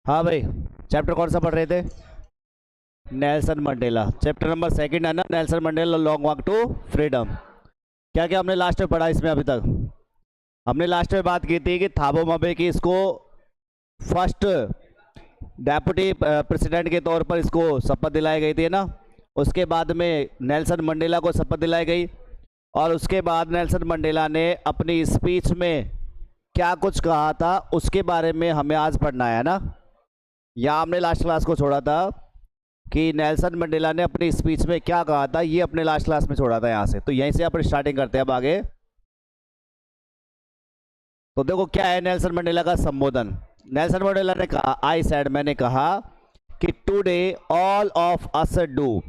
हाँ भाई, चैप्टर कौन सा पढ़ रहे थे? नेल्सन मंडेला, चैप्टर नंबर 2 है ना, Nelson Mandela long walk to freedom. क्या क्या हमने लास्ट में पढ़ा इसमें अभी तक? हमने लास्ट में बात की थी कि थाबो म्बेकी इसको फर्स्ट डेप्यूटी प्रेसिडेंट के तौर पर इसको शपथ दिलाई गई थी ना। उसके बाद में नेल्सन मंडेला को शपथ दिलाई गई और उसके बाद नेल्सन मंडेला ने अपनी स्पीच में क्या कुछ कहा था उसके बारे में हमें आज पढ़ना है ना। यहाँ हमने लास्ट क्लास को छोड़ा था कि नेल्सन मंडेला ने अपनी स्पीच में क्या कहा था, ये अपने लास्ट क्लास में छोड़ा था यहाँ से। तो यहीं से अपन स्टार्टिंग करते हैं अब आगे। तो देखो क्या है नेल्सन मंडेला का संबोधन। नेल्सन मंडेला ने कहा, आई सेड, मैंने कहा कि today all of us do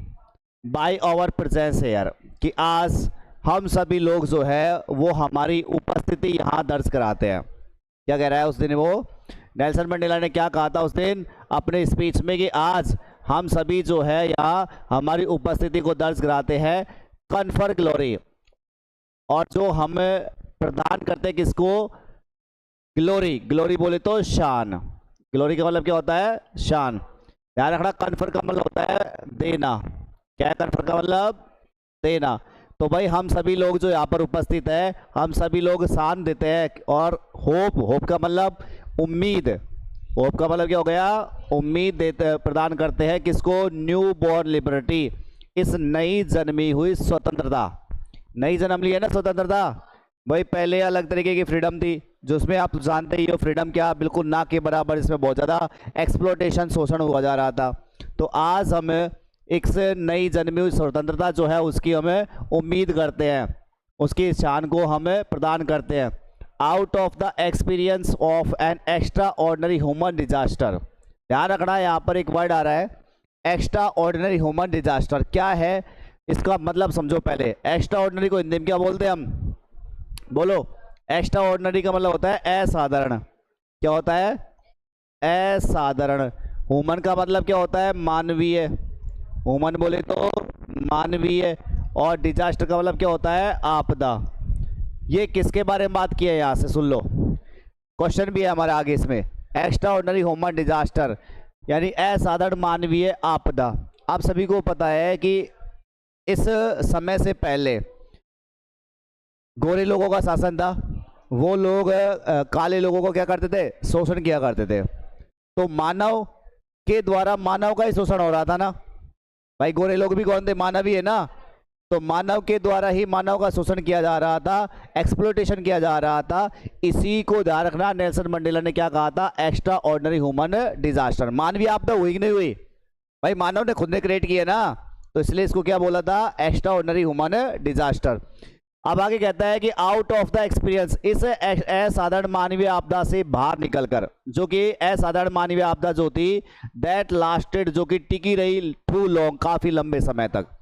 by our presence here, कि आज हम सभी लोग जो है वो हमारी उपस्थिति यहाँ दर्ज कराते हैं। क्या कह रहा है उस दिन वो? नेल्सन मंडेला ने क्या कहा था उस दिन अपने स्पीच में कि आज हम सभी जो है यहाँ हमारी उपस्थिति को दर्ज कराते हैं, कन्फर ग्लोरी, और जो हम प्रदान करते हैं किसको? ग्लोरी। ग्लोरी बोले तो शान। ग्लोरी का मतलब क्या होता है? शान। ध्यान रखना, कन्फर का मतलब होता है देना। क्या है कन्फर का मतलब? देना। तो भाई हम सभी लोग जो यहाँ पर उपस्थित है, हम सभी लोग शान देते हैं। और होप का मतलब उम्मीद। होप का मतलब क्या हो गया? उम्मीद देते प्रदान करते हैं किसको? न्यू बॉर्न लिबर्टी, इस नई जन्मी हुई स्वतंत्रता। नई जन्म ली है ना स्वतंत्रता। भाई पहले अलग तरीके की फ्रीडम थी, जो उसमें आप जानते ही हो फ्रीडम क्या, बिल्कुल ना के बराबर इसमें बहुत ज़्यादा एक्सप्लोटेशन, शोषण हुआ जा रहा था। तो आज हम एक से नई जन्मी हुई स्वतंत्रता जो है उसकी हमें उम्मीद करते हैं, उसकी शान को हमें प्रदान करते हैं। Out of the experience of an extra ordinary human disaster. ध्यान रखना यहाँ पर एक वर्ड आ रहा है, एक्स्ट्रा ऑर्डिनरी ह्यूमन डिजास्टर। क्या है इसका मतलब समझो पहले। एक्स्ट्रा ऑर्डिनरी को हिंदी में क्या बोलते हैं हम? बोलो। एक्स्ट्रा ऑर्डिनरी का मतलब होता है असाधारण। क्या होता है? असाधारण। ह्यूमन का मतलब क्या होता है? मानवीय। ह्यूमन बोले तो मानवीय। और डिजास्टर का मतलब क्या होता है? आपदा। ये किसके बारे में बात की है? यहाँ से सुन लो, क्वेश्चन भी है हमारे आगे इसमें। एक्स्ट्रा ऑर्डिनरी ह्यूमन डिजास्टर यानी असाधारण मानवीय आपदा। आप सभी को पता है कि इस समय से पहले गोरे लोगों का शासन था। वो लोग काले लोगों को क्या करते थे? शोषण किया करते थे। तो मानव के द्वारा मानव का ही शोषण हो रहा था ना भाई। गोरे लोग भी कौन थे? मानव ही है ना। तो मानव के द्वारा ही मानव का शोषण किया जा रहा था, एक्सप्लोटेशन किया जा रहा था। इसी को ध्यान रखना। नेल्सन मंडेला ने क्या कहा था? Extra ordinary human disaster. मानवीय आपदा हुई कि नहीं हुई भाई? मानव ने खुद ने क्रिएट किया ना, तो इसलिए इसको क्या बोला था? Extra ordinary human disaster. अब आगे कहता है कि आउट ऑफ द एक्सपीरियंस, इस असाधारण मानवीय आपदा से बाहर निकलकर, जो कि असाधारण मानवीय आपदा जो थी, दैट लास्टेड, जो कि टिकी रही, टू लॉन्ग, काफी लंबे समय तक।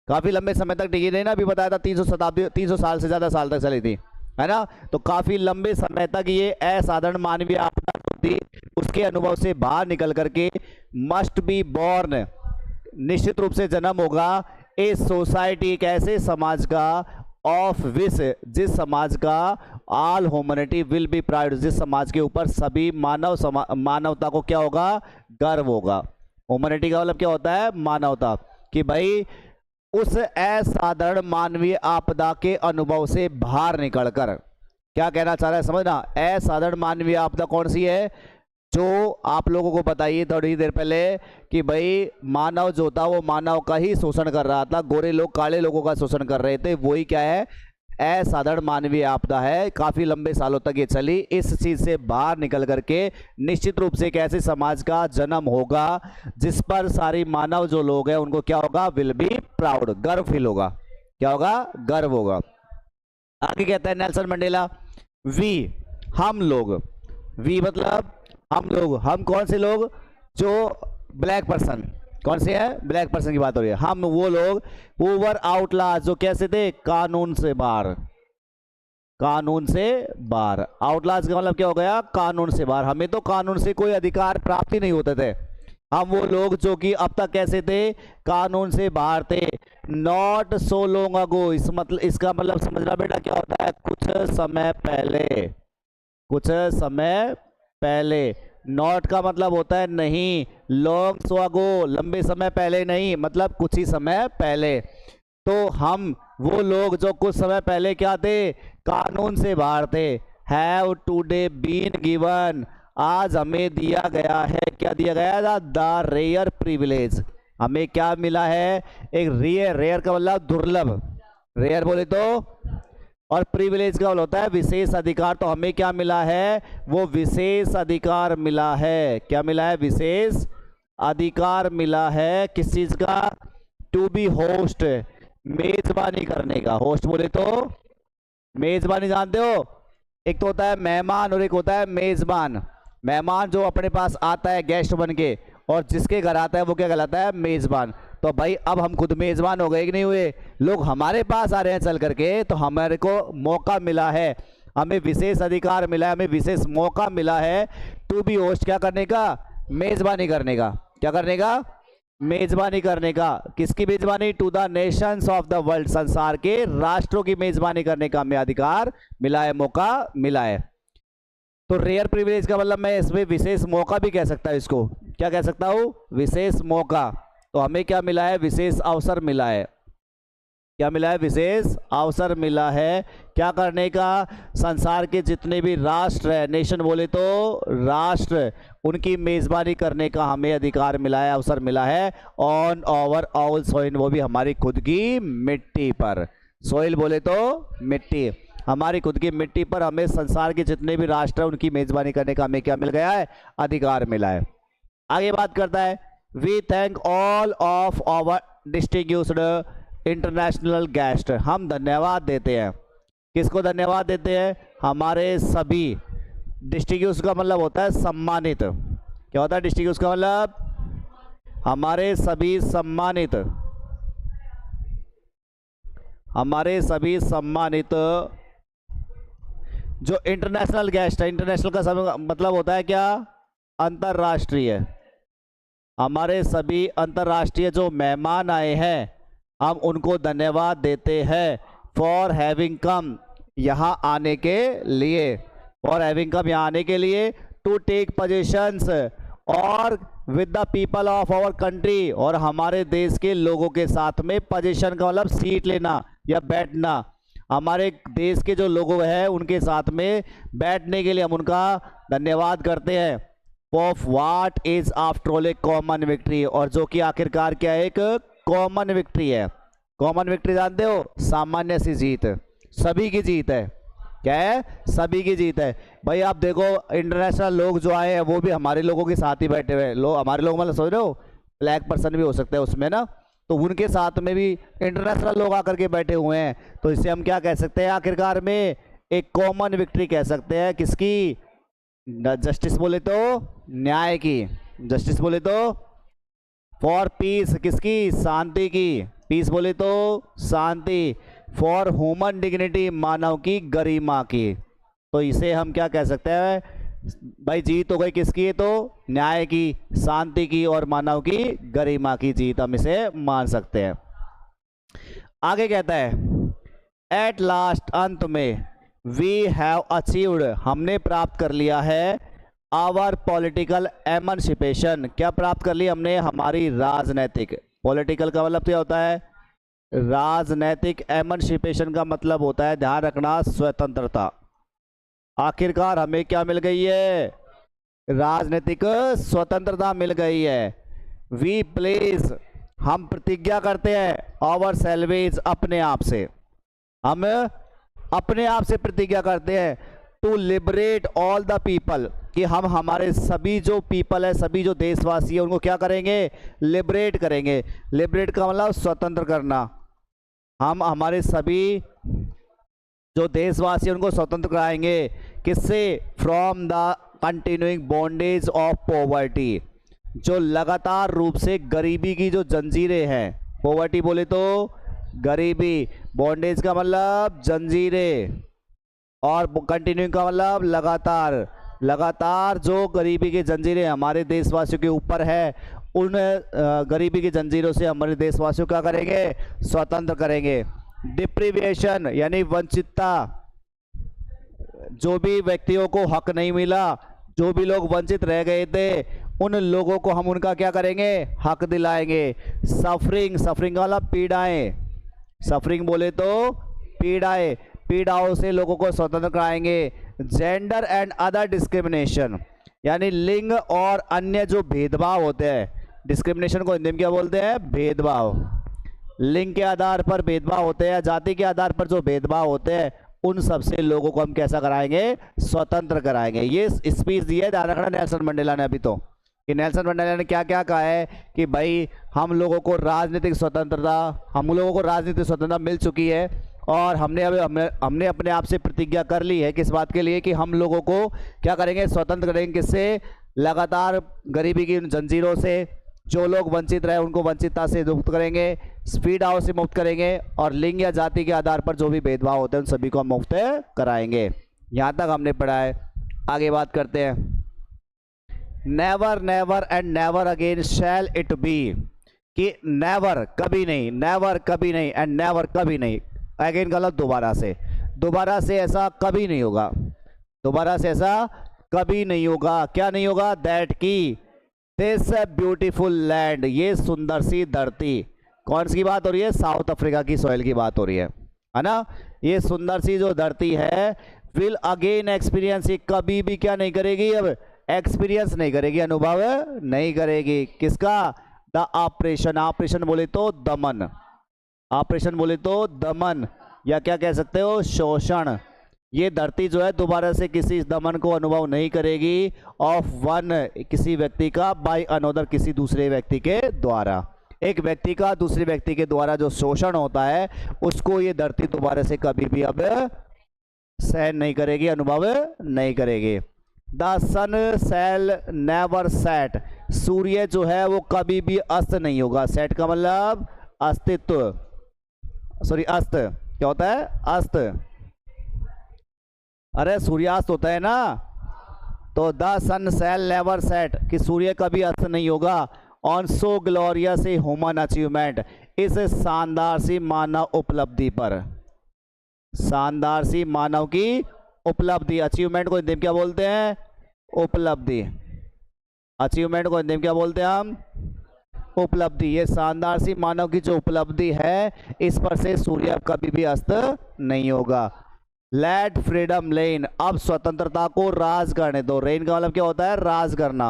काफी लंबे समय तक टिकी रही ना, अभी बताया था 300 साल से ज्यादा साल तक चली थी, है ना। तो काफी लंबे समय तक ये असाधारण मानवीय आपदा जो थी उसके अनुभव से बाहर निकल करके मस्ट बी बॉर्न, निश्चित रूप से जन्म होगा, ए सोसाइटी, एक ऐसे समाज का, ऑफ विच, जिस समाज का all humanity will be proud, जिस समाज के ऊपर सभी मानवता को क्या होगा? गर्व होगा। ह्यूमैनिटी का मतलब क्या होता है? मानवता। कि भाई उस असाधारण मानवीय आपदा के अनुभव से बाहर निकलकर, क्या कहना चाह रहा है समझना। असाधारण मानवीय आपदा कौन सी है? जो आप लोगों को बताइए थोड़ी देर पहले कि भाई मानव जो था वो मानव का ही शोषण कर रहा था, गोरे लोग काले लोगों का शोषण कर रहे थे। वही क्या है? असाधारण मानवीय आपदा है। काफी लंबे सालों तक ये चली। इस चीज से बाहर निकल करके निश्चित रूप से एक ऐसे समाज का जन्म होगा जिस पर सारी मानव जो लोग हैं उनको क्या होगा? विल बी प्राउड, गर्व फील होगा। क्या होगा? गर्व होगा। आगे कहता है नेल्सन मंडेला, वी, हम लोग। वी मतलब हम लोग। हम कौन से लोग? जो ब्लैक पर्सन। कौन से हैं? ब्लैक पर्सन की बात हो रही है। हम वो लोग हु वर आउटलाज, जो कैसे थे? कानून से बाहर। कानून से बाहर। आउटलाज का मतलब क्या हो गया? कानून से बाहर। हमें तो कानून से कोई अधिकार प्राप्त ही नहीं होते थे। हम वो लोग जो कि अब तक कैसे थे? कानून से बाहर थे। नॉट सो लॉन्ग अगो, इसका मतलब समझना बेटा क्या होता है? कुछ समय पहले। कुछ समय पहले। नॉट का मतलब होता है नहीं, लॉन्ग सो अगो लंबे समय पहले नहीं, मतलब कुछ ही समय पहले। तो हम वो लोग जो कुछ समय पहले क्या थे, कानून से बाहर थे। हैव टुडे बीन गिवन, आज हमें दिया गया है, क्या दिया गया था, द रेयर प्रिविलेज, हमें क्या मिला है, एक रेयर, रेयर का मतलब दुर्लभ, रेयर बोले तो, और प्रिविलेज का मतलब होता है विशेष अधिकार। तो हमें क्या मिला है, वो विशेष अधिकार मिला है, क्या मिला है, विशेष अधिकार मिला है, किस चीज का, टू बी होस्ट, मेजबानी करने का। होस्ट बोले तो मेजबानी, जानते हो, एक तो होता है मेहमान और एक होता है मेजबान। मेहमान जो अपने पास आता है गेस्ट बन के, और जिसके घर आता है वो क्या कहलाता है, मेजबान। तो भाई अब हम खुद मेजबान हो गए कि नहीं हुए, लोग हमारे पास आ रहे हैं चल करके, तो हमारे को मौका मिला है, हमें विशेष अधिकार मिला है, हमें विशेष मौका मिला है टू बी होस्ट, क्या करने का, मेजबानी करने का। क्या करने का, मेजबानी करने का। किसकी मेजबानी, to the nations of the world, संसार के राष्ट्रों की मेजबानी करने का हमें अधिकार मिला है, मौका मिला है। तो रेयर प्रिविलेज का मतलब मैं इसमें विशेष मौका भी कह सकता हूं, इसको क्या कह सकता हूं, विशेष मौका। तो हमें क्या मिला है, विशेष अवसर मिला है, क्या मिला है, विशेष अवसर मिला है, क्या करने का, संसार के जितने भी राष्ट्र है, नेशन बोले तो राष्ट्र, उनकी मेजबानी करने का हमें अधिकार मिला है, अवसर मिला है, ऑन ओवर ऑल सॉइल, वो भी हमारी खुद की मिट्टी पर। सॉइल बोले तो मिट्टी, हमारी खुद की मिट्टी पर हमें संसार के जितने भी राष्ट्र हैं उनकी मेजबानी करने का हमें क्या मिल गया है, अधिकार मिला है। आगे बात करता है, we thank all of our distinguished international guest, हम धन्यवाद देते हैं, किसको धन्यवाद देते हैं, हमारे सभी, डिस्टिंग्विश का मतलब होता है सम्मानित, क्या होता है डिस्टिंग्विश का मतलब, हमारे सभी सम्मानित, हमारे सभी सम्मानित जो इंटरनेशनल गेस्ट है, इंटरनेशनल का मतलब होता है क्या, अंतर्राष्ट्रीय, हमारे सभी अंतर्राष्ट्रीय जो मेहमान आए हैं हम उनको धन्यवाद देते हैं, फॉर हैविंग कम, यहाँ आने के लिए, फॉर हैविंग कम, यहाँ आने के लिए, टू टेक पोजीशंस, और with the people of our country, और हमारे देश के लोगों के साथ में, पोजीशन का मतलब सीट लेना या बैठना, हमारे देश के जो लोग हैं उनके साथ में बैठने के लिए हम उनका धन्यवाद करते हैं। Of what is after all A common victory, और जो कि आखिरकार क्या है, एक कॉमन विक्ट्री है। कॉमन विक्ट्री जानते हो, सामान्य सी जीत, सभी की जीत है, क्या है, सभी की जीत है। भाई आप देखो इंटरनेशनल लोग जो आए हैं वो भी हमारे लोगों के साथ ही बैठे हुए हैं, लोग हमारे लोग मतलब सोच रहे हो ब्लैक पर्सन भी हो सकते हैं उसमें ना, तो उनके साथ में भी इंटरनेशनल लोग आकर के बैठे हुए हैं, तो इसे हम क्या कह सकते हैं, आखिरकार में एक कॉमन विक्ट्री कह सकते हैं, किसकी, जस्टिस बोले तो न्याय की, जस्टिस बोले तो, फॉर पीस, किसकी, शांति की, पीस बोले तो शांति, फॉर ह्यूमन डिग्निटी, मानव की गरिमा की। तो इसे हम क्या कह सकते हैं, भाई जीत हो गई किसकी, तो न्याय की, शांति की और मानव की गरिमा की जीत, हम इसे मान सकते हैं। आगे कहता है, एट लास्ट, अंत में, वी हैव अचीव्ड, हमने प्राप्त कर लिया है, आवर पॉलिटिकल एमनसिपेशन, क्या प्राप्त कर लिया हमने, हमारी राजनैतिक, पॉलिटिकल का मतलब क्या होता है, राजनैतिक, एमनसिपेशन का मतलब होता है, ध्यान रखना, स्वतंत्रता। आखिरकार हमें क्या मिल गई है, राजनीतिक स्वतंत्रता मिल गई है। वी प्लेस, हम प्रतिज्ञा करते हैं, आवर सेल्वेज, अपने आप से, हम अपने आप से प्रतिज्ञा करते हैं, to liberate all the people, कि हम हमारे सभी जो पीपल है, सभी जो देशवासी है उनको क्या करेंगे, लिबरेट करेंगे। लिबरेट का मतलब स्वतंत्र करना, हम हमारे सभी जो देशवासी उनको स्वतंत्र कराएंगे, किससे, from the continuing bondage of poverty, जो लगातार रूप से गरीबी की जो जंजीरें हैं, पॉवर्टी बोले तो गरीबी, बॉन्डेज का मतलब जंजीरें, और कंटिन्यूइंग का मतलब लगातार, लगातार जो गरीबी की जंजीरें हमारे देशवासियों के ऊपर है, उन गरीबी की जंजीरों से हमारे देशवासियों क्या करेंगे, स्वतंत्र करेंगे। डिप्रीविएशन यानी वंचितता, जो भी व्यक्तियों को हक नहीं मिला, जो भी लोग वंचित रह गए थे उन लोगों को हम उनका क्या करेंगे, हक दिलाएंगे। सफरिंग, सफरिंग वाला पीड़ाएं, सफरिंग बोले तो पीड़ाएं, पीड़ाओं से लोगों को स्वतंत्र कराएंगे। जेंडर एंड अदर डिस्क्रिमिनेशन, यानी लिंग और अन्य जो भेदभाव होते हैं, डिस्क्रिमिनेशन को हिंदी में क्या बोलते हैं, भेदभाव। लिंग के आधार पर भेदभाव होते हैं, जाति के आधार पर जो भेदभाव होते हैं, उन सबसे लोगों को हम कैसा कराएंगे, स्वतंत्र कराएंगे। ये स्पीच दी है ध्यान रखना नेल्सन मंडेला ने अभी तो, कि नेल्सन मंडेला ने क्या क्या कहा है कि भाई हम लोगों को राजनीतिक स्वतंत्रता, हम लोगों को राजनीतिक स्वतंत्रता मिल चुकी है और हमने अपने आप से प्रतिज्ञा कर ली है किस बात के लिए, कि हम लोगों को क्या करेंगे, स्वतंत्र करेंगे। किससे, लगातार गरीबी की जंजीरों से, जो लोग वंचित रहे उनको वंचितता से मुक्त करेंगे, स्पीड आउट से मुक्त करेंगे, और लिंग या जाति के आधार पर जो भी भेदभाव होते हैं उन सभी को हम मुक्त कराएंगे। यहाँ तक हमने पढ़ा है। आगे बात करते हैं। Never never and never again shall it be, कि नेवर कभी नहीं, नेवर कभी नहीं, एंड नेवर कभी नहीं, अगेन गलत, दोबारा से ऐसा कभी नहीं होगा, दोबारा से ऐसा कभी नहीं होगा। क्या नहीं होगा, दैट की दिस ब्यूटीफुल लैंड, ये सुंदर सी धरती, कौन सी बात हो रही है, साउथ अफ्रीका की सॉइल की बात हो रही है ना। ये सुंदर सी जो धरती है, विल अगेन एक्सपीरियंस, ये कभी भी क्या नहीं करेगी, अब एक्सपीरियंस नहीं करेगी, अनुभव नहीं करेगी। किसका, द ऑपरेशन, ऑपरेशन बोले तो दमन, ऑपरेशन बोले तो दमन, या क्या कह सकते हो, शोषण। ये धरती जो है दोबारा से किसी दमन को अनुभव नहीं करेगी, ऑफ वन, किसी व्यक्ति का, बाय अनदर, किसी दूसरे व्यक्ति के द्वारा। एक व्यक्ति का दूसरे व्यक्ति के द्वारा जो शोषण होता है उसको ये धरती दोबारा से कभी भी अब सहन नहीं करेगी, अनुभव नहीं करेगी। The sun shall never set, सूर्य जो है वो कभी भी अस्त नहीं होगा। सेट का मतलब अस्तित्व, सॉरी अस्त, क्या होता है, अस्त, अरे सूर्यास्त होता है ना। तो the sun shall never set, कि सूर्य कभी अस्त नहीं होगा। On so glorious human achievement, इस शानदार सी मानव उपलब्धि पर, शानदार सी मानव की उपलब्धि, अचीवमेंट को हिंदी में क्या बोलते हैं, उपलब्धि, अचीवमेंट को हिंदी में क्या बोलते हैं हम, उपलब्धि। ये शानदार सी मानव की जो उपलब्धि है, इस पर से सूर्य कभी भी अस्त नहीं होगा। लेट फ्रीडम रेन, अब स्वतंत्रता को राज करने दो। रेन का मतलब क्या होता है, राज करना।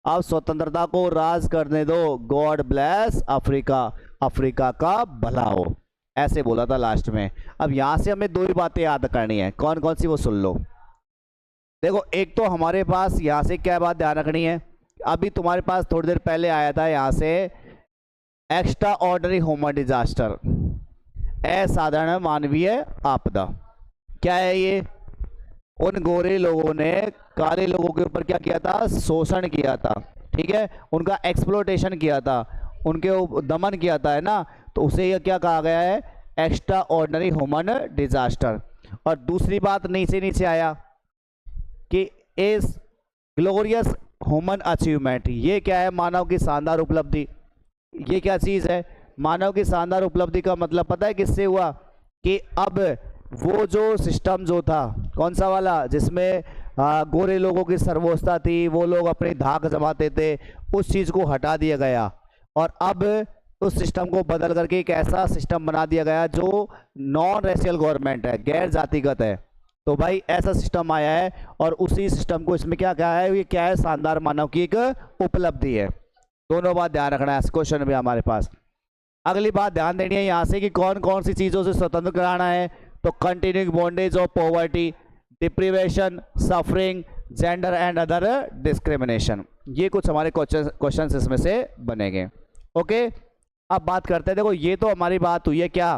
अब स्वतंत्रता को राज करने दो। गॉड ब्लेस अफ्रीका, अफ्रीका का भला हो, ऐसे बोला था लास्ट में। अब यहां से हमें दो ही बातें याद करनी है, कौन कौन सी वो सुन लो। देखो एक तो हमारे पास यहां से क्या बात ध्यान रखनी है, अभी तुम्हारे पास थोड़ी देर पहले आया था यहां से, एक्स्ट्रा ऑर्डिनरी ह्यूमन डिजास्टर, असाधारण मानवीय आपदा। क्या है ये, उन गोरे लोगों ने काले लोगों के ऊपर क्या किया था, शोषण किया था, ठीक है, उनका एक्सप्लोटेशन किया था, उनके दमन किया था, है ना। तो उसे यह क्या कहा गया है, एक्स्ट्रा ऑर्डिनरी ह्यूमन डिजास्टर। और दूसरी बात नीचे नीचे आया कि इस ग्लोरियस ह्यूमन अचीवमेंट, ये क्या है, मानव की शानदार उपलब्धि। ये क्या चीज़ है, मानव की शानदार उपलब्धि का मतलब पता है किससे हुआ, कि अब वो जो सिस्टम जो था, कौन सा वाला, जिसमें गोरे लोगों की सर्वोच्चता थी, वो लोग अपनी धाक जमाते थे, उस चीज़ को हटा दिया गया और अब उस सिस्टम को बदल करके एक ऐसा सिस्टम बना दिया गया जो नॉन रेशियल गवर्नमेंट है, गैर जातिगत है। तो भाई ऐसा सिस्टम आया है और उसी सिस्टम को इसमें क्या कहा है, ये क्या है, शानदार मानव की एक उपलब्धि है। दोनों बात ध्यान रखना है, क्वेश्चन भी हमारे पास। अगली बात ध्यान देनी है यहाँ से कि कौन कौन सी चीज़ों से स्वतंत्र कराना है। तो continuing bondage of poverty, deprivation, suffering, gender and other discrimination, ये कुछ हमारे क्वेश्चन इसमें से बनेंगे। ओके, अब बात करते हैं। देखो ये तो हमारी बात हुई है, क्या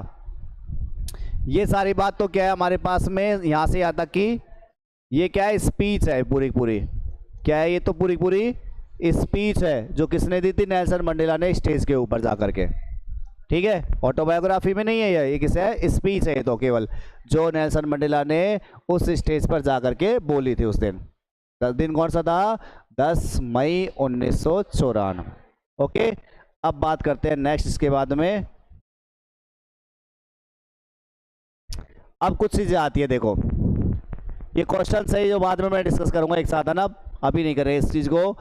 ये सारी बात तो क्या है हमारे पास में यहाँ से यहाँ तक कि ये क्या है, स्पीच है पूरी पूरी, क्या है ये, तो पूरी पूरी स्पीच है जो किसने दी थी, नेल्सन मंडेला ने स्टेज के ऊपर जा करके, ठीक है, ऑटोबायोग्राफी में नहीं है ये किसे है, स्पीच है ये तो केवल, जो नेल्सन मंडेला ने उस स्टेज पर जा करके बोली थी उस दिन। 10 दिन कौन सा था, 10 मई 1994। ओके, अब बात करते हैं नेक्स्ट इसके बाद में। अब कुछ चीजें आती है, देखो ये क्वेश्चन सही जो बाद में मैं डिस्कस करूंगा एक साथ, है ना, अभी नहीं कर रहे इस चीज को।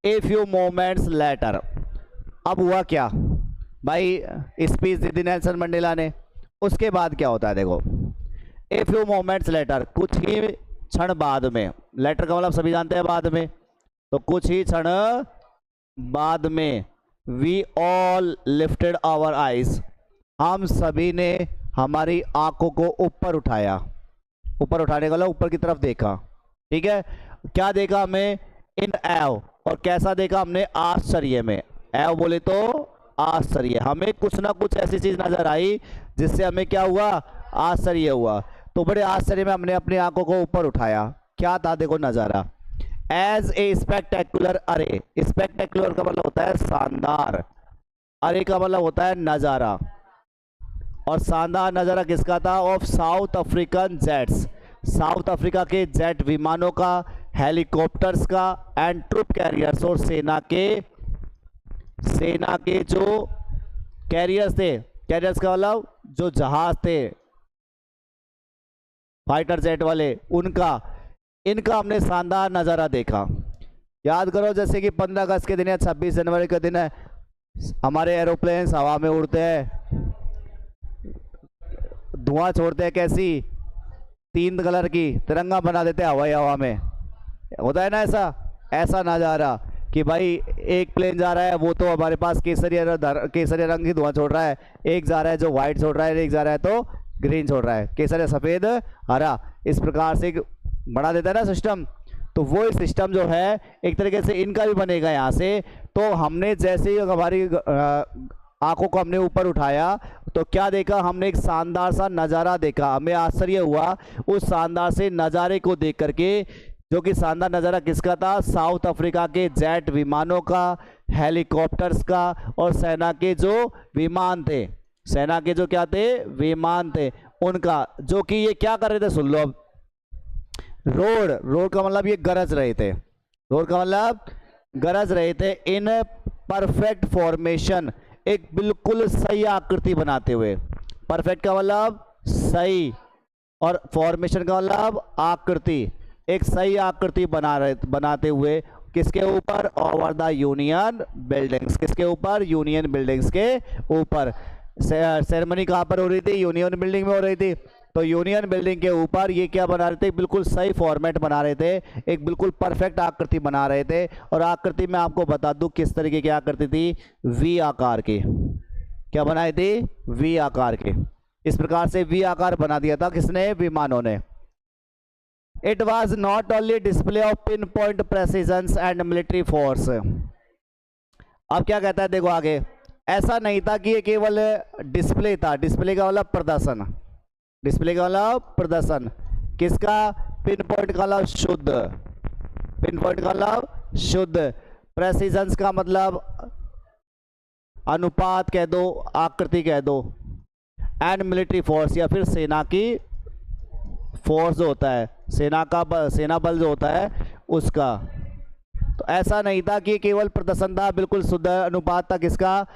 ए फ्यू मोमेंट्स लेटर, अब हुआ क्या भाई, स्पीच दी थी नेल्सन मंडेला ने, उसके बाद क्या होता है देखो, ए फ्यू मोमेंट्स लेटर, कुछ ही क्षण बाद में, लेटर का मतलब सभी जानते हैं बाद में, तो कुछ ही क्षण बाद में, we all lifted our eyes, हम सभी ने हमारी आंखों को ऊपर उठाया, ऊपर उठाने का मतलब ऊपर की तरफ देखा, ठीक है। क्या देखा हमें, इन एव, और कैसा देखा हमने, आश्चर्य में, एव बोले तो आश्चर्य, हमें कुछ ना कुछ ऐसी चीज नजर आई जिससे हमें क्या हुआ, आश्चर्य हुआ, तो बड़े आश्चर्य में हमने अपनी आंखों को ऊपर उठाया, क्या था देखो नजारा, एज ए स्पेक्टेकुलर अरे, स्पेक्टेकुलर का मतलब होता है शानदार, अरे का मतलब होता है नजारा, और शानदार नजारा किसका था, of south African jets, south Africa के जेट विमानों का, हेलीकॉप्टर्स का, एंड ट्रूप कैरियर्स, और सेना के जो कैरियर्स थे, कैरियर्स का मतलब जो जहाज थे फाइटर जेट वाले, उनका, इनका हमने शानदार नज़ारा देखा। याद करो जैसे कि 15 अगस्त के दिन है, 26 जनवरी के दिन है, हमारे एरोप्लेन हवा में उड़ते हैं, धुआं छोड़ते हैं, कैसी 3 कलर की तिरंगा बना देते हैं हवाई हवा में, होता है ना ऐसा नज़ारा कि भाई एक प्लेन जा रहा है वो तो हमारे पास केसरिया रंग की धुआं छोड़ रहा है, एक जा रहा है जो व्हाइट छोड़ रहा है, एक जा रहा है तो ग्रीन छोड़ रहा है, केसरिया सफ़ेद हरा, इस प्रकार से बना देता है ना सिस्टम। तो वो सिस्टम जो है एक तरीके से इनका भी बनेगा यहाँ से। तो हमने जैसे ही हमारी आंखों को हमने ऊपर उठाया तो क्या देखा, हमने एक शानदार सा नज़ारा देखा, हमें आश्चर्य हुआ उस शानदार से नज़ारे को देख करके, जो कि शानदार नज़ारा किसका था, साउथ अफ्रीका के जेट विमानों का, हेलीकॉप्टर्स का, और सेना के जो विमान थे, सेना के जो क्या थे, विमान थे उनका, जो कि ये क्या कर रहे थे, सुन लो अब, रोड का मतलब ये गरज रहे थे, रोड का मतलब गरज रहे थे, इन परफेक्ट फॉर्मेशन, एक बिल्कुल सही आकृति बनाते हुए, परफेक्ट का मतलब सही, और फॉर्मेशन का मतलब आकृति, एक सही आकृति बनाते हुए, किसके ऊपर, ओवर द यूनियन बिल्डिंग्स, किसके ऊपर, यूनियन बिल्डिंग्स के ऊपर। सेरेमनी कहाँ पर हो रही थी, यूनियन बिल्डिंग में हो रही थी, तो यूनियन बिल्डिंग के ऊपर ये क्या बना रहे थे, बिल्कुल सही फॉर्मेट बना रहे थे, एक बिल्कुल परफेक्ट आकृति बना रहे थे। और आकृति मैं आपको बता दूं किस तरीके की आकृति थी, वी आकार की, क्या बनाई थी, वी आकार के, इस प्रकार से वी आकार बना दिया था किसने, विमानों ने। It was not only display of pin point precision and military force. अब क्या कहता है देखो आगे, ऐसा नहीं था कि ये केवल डिस्प्ले था, डिस्प्ले का मतलब प्रदर्शन, डिस्प्ले का मतलब प्रदर्शन, किसका, पिन पॉइंट का मतलब शुद्ध, पिन पॉइंट का मतलब शुद्ध, प्रेसिजन का मतलब अनुपात कह दो, आकृति कह दो, एंड मिलिट्री फोर्स या फिर सेना की फोर्स जो होता है, सेना बल जो होता है उसका। तो ऐसा नहीं था कि केवल प्रदर्शन था, बिल्कुल शुद्ध अनुपात था किसका,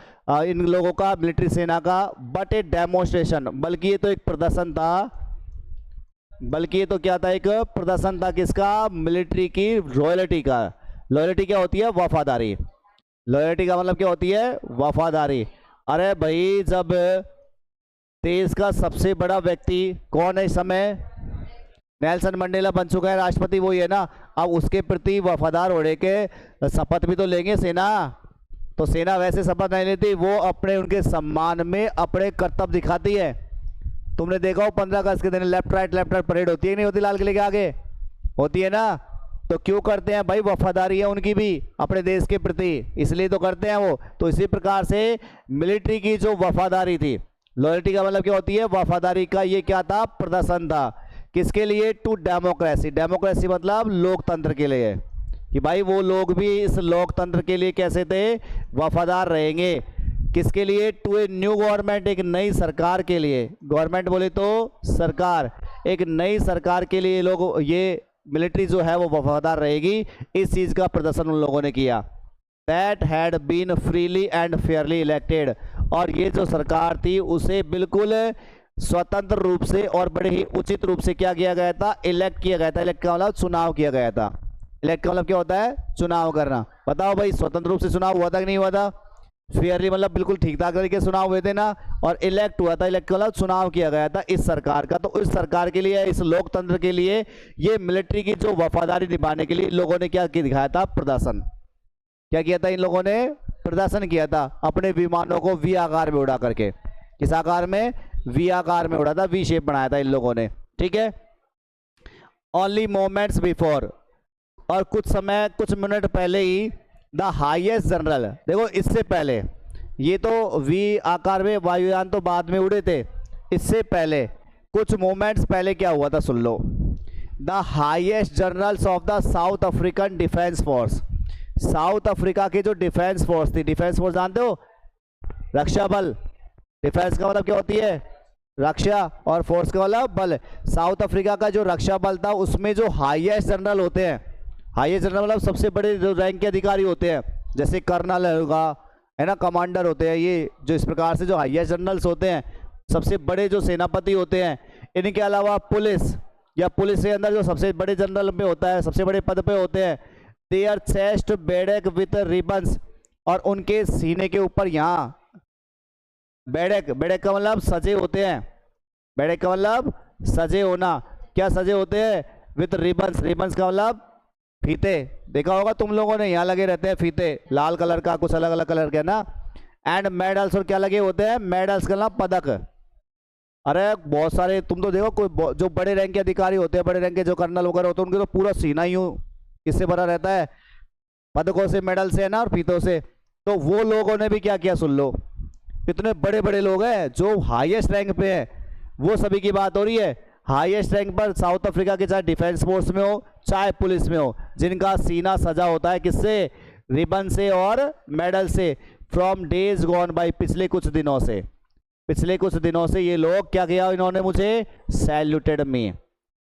इन लोगों का, मिलिट्री सेना का, बट ए डेमोन्स्ट्रेशन, बल्कि ये तो एक प्रदर्शन था, बल्कि ये तो क्या था, एक प्रदर्शन था किसका, मिलिट्री की रॉयल्टी का। लॉयल्टी क्या होती है, वफादारी, लॉयल्टी का मतलब क्या होती है, वफादारी। अरे भाई जब देश का सबसे बड़ा व्यक्ति कौन है इस समय, नेल्सन मंडेला बन चुका है राष्ट्रपति, वही है ना, अब उसके प्रति वफादार होने के शपथ भी तो लेंगे सेना। तो सेना वैसे शपथ नहीं लेती, वो अपने उनके सम्मान में अपने कर्तव्य दिखाती है। तुमने देखा हो 15 अगस्त के दिन लेफ्ट राइट परेड होती है नहीं होती, लाल किले के आगे होती है ना, तो क्यों करते हैं भाई, वफादारी है उनकी भी अपने देश के प्रति, इसलिए तो करते हैं वो। तो इसी प्रकार से मिलिट्री की जो वफादारी थी, लॉयल्टी का मतलब क्या होती है, वफादारी का ये क्या था, प्रदर्शन था, किसके लिए, टू डेमोक्रेसी, डेमोक्रेसी मतलब लोकतंत्र के लिए, कि भाई वो लोग भी इस लोकतंत्र के लिए कैसे थे, वफादार रहेंगे, किसके लिए, टू ए न्यू गवर्नमेंट, एक नई सरकार के लिए, गवर्नमेंट बोले तो सरकार, एक नई सरकार के लिए लोग, ये मिलिट्री जो है वो वफादार रहेगी, इस चीज़ का प्रदर्शन उन लोगों ने किया। That had been freely and fairly elected, और ये जो सरकार थी उसे बिल्कुल स्वतंत्र रूप से और बड़े ही उचित रूप से क्या किया गया था, इलेक्ट किया गया था। इलेक्ट का मतलब चुनाव किया गया था। इलेक्ट का मतलब क्या होता है, चुनाव करना। बताओ भाई, स्वतंत्र रूप से चुनाव हुआ था कि नहीं हुआ था? फेयरली मतलब बिल्कुल ठीक ठाक तरीके से चुनाव हुए थे ना। और इलेक्ट हुआ था, इलेक्ट का मतलब चुनाव किया गया था इस सरकार का। तो इस सरकार के लिए, इस लोकतंत्र के लिए, ये मिलिट्री की जो वफादारी निभाने के लिए लोगों ने क्या दिखाया था, प्रदर्शन। क्या किया था इन लोगों ने, प्रदर्शन किया था अपने विमानों को वी आकार में उड़ा करके। किस आकार में, वी आकार में उड़ा था, वी शेप बनाया था इन लोगों ने, ठीक है। ओनली मोमेंट्स बिफोर, और कुछ समय, कुछ मिनट पहले ही द हाईएस्ट जनरल, देखो इससे पहले, ये तो वी आकार में वायुयान तो बाद में उड़े थे, इससे पहले कुछ मोमेंट्स पहले क्या हुआ था, सुन लो। The highest generals of the South African defence force, South Africa की जो डिफेंस फोर्स थी, डिफेंस फोर्स जानते हो, रक्षा बल। डिफेंस का मतलब क्या होती है, रक्षा, और फोर्स का मतलब बल। साउथ अफ्रीका का जो रक्षा बल था, उसमें जो हाईएस्ट जनरल होते हैं, हाईएस्ट जनरल मतलब सबसे बड़े जो रैंक के अधिकारी होते हैं, जैसे कर्नल होगा, है ना, कमांडर होते हैं, ये जो इस प्रकार से जो हाईएस्ट जनरल्स होते हैं, सबसे बड़े जो सेनापति होते हैं। इनके अलावा पुलिस, या पुलिस के अंदर जो सबसे बड़े जनरल में होता है, सबसे बड़े पद पे होते हैं, देयर चेस्ट बेडेक विथ रिबन्स, और उनके सीने के ऊपर यहाँ बेडेक, बेडेक का मतलब सजे होते हैं, बेडेक का मतलब सजे होना। क्या सजे होते हैं, विथ रिबन्स, रिबन्स का मतलब फीते, देखा होगा तुम लोगों ने, यहाँ लगे रहते हैं फीते, लाल कलर का, कुछ अलग अलग कलर के ना। एंड मेडल्स, और क्या लगे होते हैं, मेडल्स का नाम पदक। अरे बहुत सारे, तुम तो देखो कोई जो बड़े रैंक के अधिकारी होते हैं, बड़े रैंक के जो कर्नल वगैरह होते हैं, उनके तो पूरा सीना ही किससे भरा रहता है, पदकों से, मेडल से, है ना, और फीतों से। तो वो लोगों ने भी क्या किया, सुन लो, इतने बड़े बड़े लोग हैं जो हाईएस्ट रैंक पे हैं, वो सभी की बात हो रही है। हाईएस्ट रैंक पर साउथ अफ्रीका के, चाहे डिफेंस फोर्स में हो, चाहे पुलिस में हो, जिनका सीना सजा होता है किससे, रिबन से और मेडल से। फ्रॉम डेज गॉन बाई, पिछले कुछ दिनों से, पिछले कुछ दिनों से ये लोग क्या किया, इन्होंने मुझे सैल्यूटेड मी।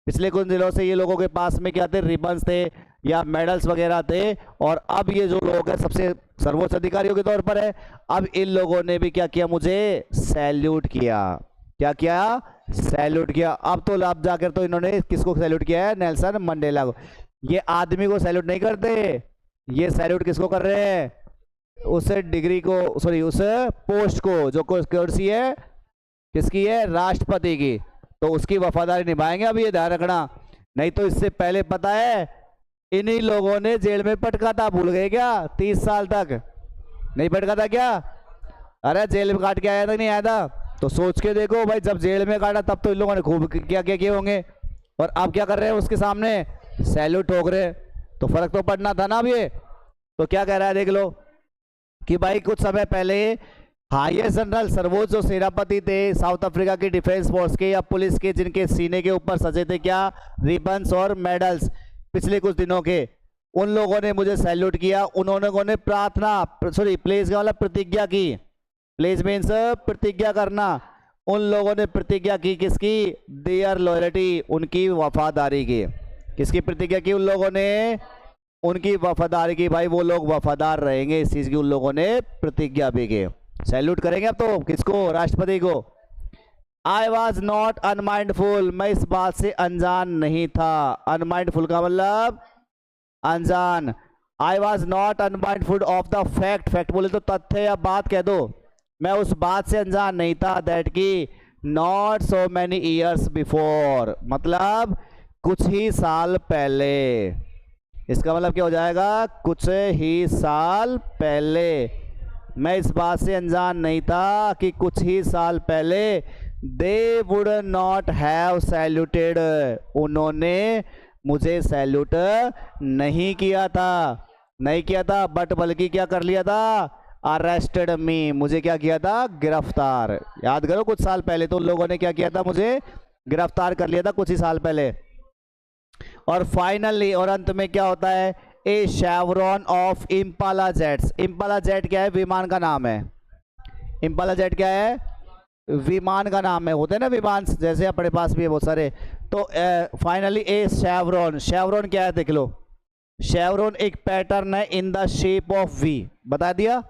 पिछले कुछ दिनों से ये लोगों के पास में क्या थे, रिबन्स थे या मेडल्स वगैरह थे। और अब ये जो लोग हैं सबसे सर्वोच्च अधिकारियों के तौर पर है, अब इन लोगों ने भी क्या किया, मुझे सैल्यूट किया। क्या किया, सैल्यूट किया। अब तो अब जाकर तो इन्होंने किसको सैल्यूट किया है, नेल्सन मंडेला को। ये आदमी को सैल्यूट नहीं करते, ये सैल्यूट किसको कर रहे हैं, उस डिग्री को, सॉरी उस पोस्ट को, जो कुर्सी है किसकी है, राष्ट्रपति की। तो उसकी वफादारी निभाएंगे। अब ये ध्यान रखना, नहीं तो इससे पहले पता है इन्हीं लोगों ने जेल में पटका था, भूल गए क्या, 30 साल तक नहीं पटका था क्या? अरे जेल में काट के आया था, नहीं आया था? तो सोच के देखो भाई, जब जेल में काटा तब तो इन लोगों ने खूब क्या क्या किए होंगे, और अब क्या कर रहे हैं उसके सामने, सैल्यूट ठोक रहे। तो फर्क तो पड़ना था ना अब ये। तो क्या कह रहा है देख लो कि भाई कुछ समय पहले हाईएस्ट जनरल, सर्वोच्च जो सेनापति थे साउथ अफ्रीका की डिफेंस फोर्स के या पुलिस के, जिनके सीने के ऊपर सजे थे क्या, रिबन्स और मेडल्स, पिछले कुछ दिनों के, उन लोगों ने मुझे सैल्यूट किया। उन्होंने प्रार्थना, सॉरी प्लेस का मतलब प्रतिज्ञा की, प्लेस मीन्स प्रतिज्ञा करना। उन लोगों ने प्रतिज्ञा की किसकी, देयर लॉयल्टी, उनकी वफादारी की। किसकी प्रतिज्ञा की उन लोगों ने, उनकी वफादारी की। भाई वो लोग वफादार रहेंगे, इस चीज की उन लोगों ने प्रतिज्ञा भी की। सैल्यूट करेंगे अब तो किसको, राष्ट्रपति को। आई वॉज नॉट अनमाइंडफुल, मैं इस बात से अनजान नहीं था। अनमाइंडफुल का मतलब अनजान। आई was not unmindful of the fact, fact बोले तो तथ्य या बात कह दो, मैं उस बात से अनजान नहीं था, दैट की not so many years before, मतलब कुछ ही साल पहले। इसका मतलब क्या हो जाएगा, कुछ ही साल पहले। मैं इस बात से अनजान नहीं था कि कुछ ही साल पहले they would not have saluted, उन्होंने मुझे सैल्यूट नहीं किया था, नहीं किया था, बट बल्कि क्या कर लिया था, अरेस्टेड मी, मुझे क्या किया था, गिरफ्तार। याद करो कुछ साल पहले तो उन लोगों ने क्या किया था, मुझे गिरफ्तार कर लिया था कुछ ही साल पहले। और फाइनली, और अंत में क्या होता है, a chevron of impala jets. Impala jet क्या है, विमान का नाम है। इम्पाला जेट क्या है, विमान का नाम है, होते हैं ना विमान, जैसे अपने पास भी है बहुत सारे। तो फाइनली ए शेवरॉन, शेवरॉन क्या है देख लो, शेवरॉन एक पैटर्न है in the shape of V, बता दिया।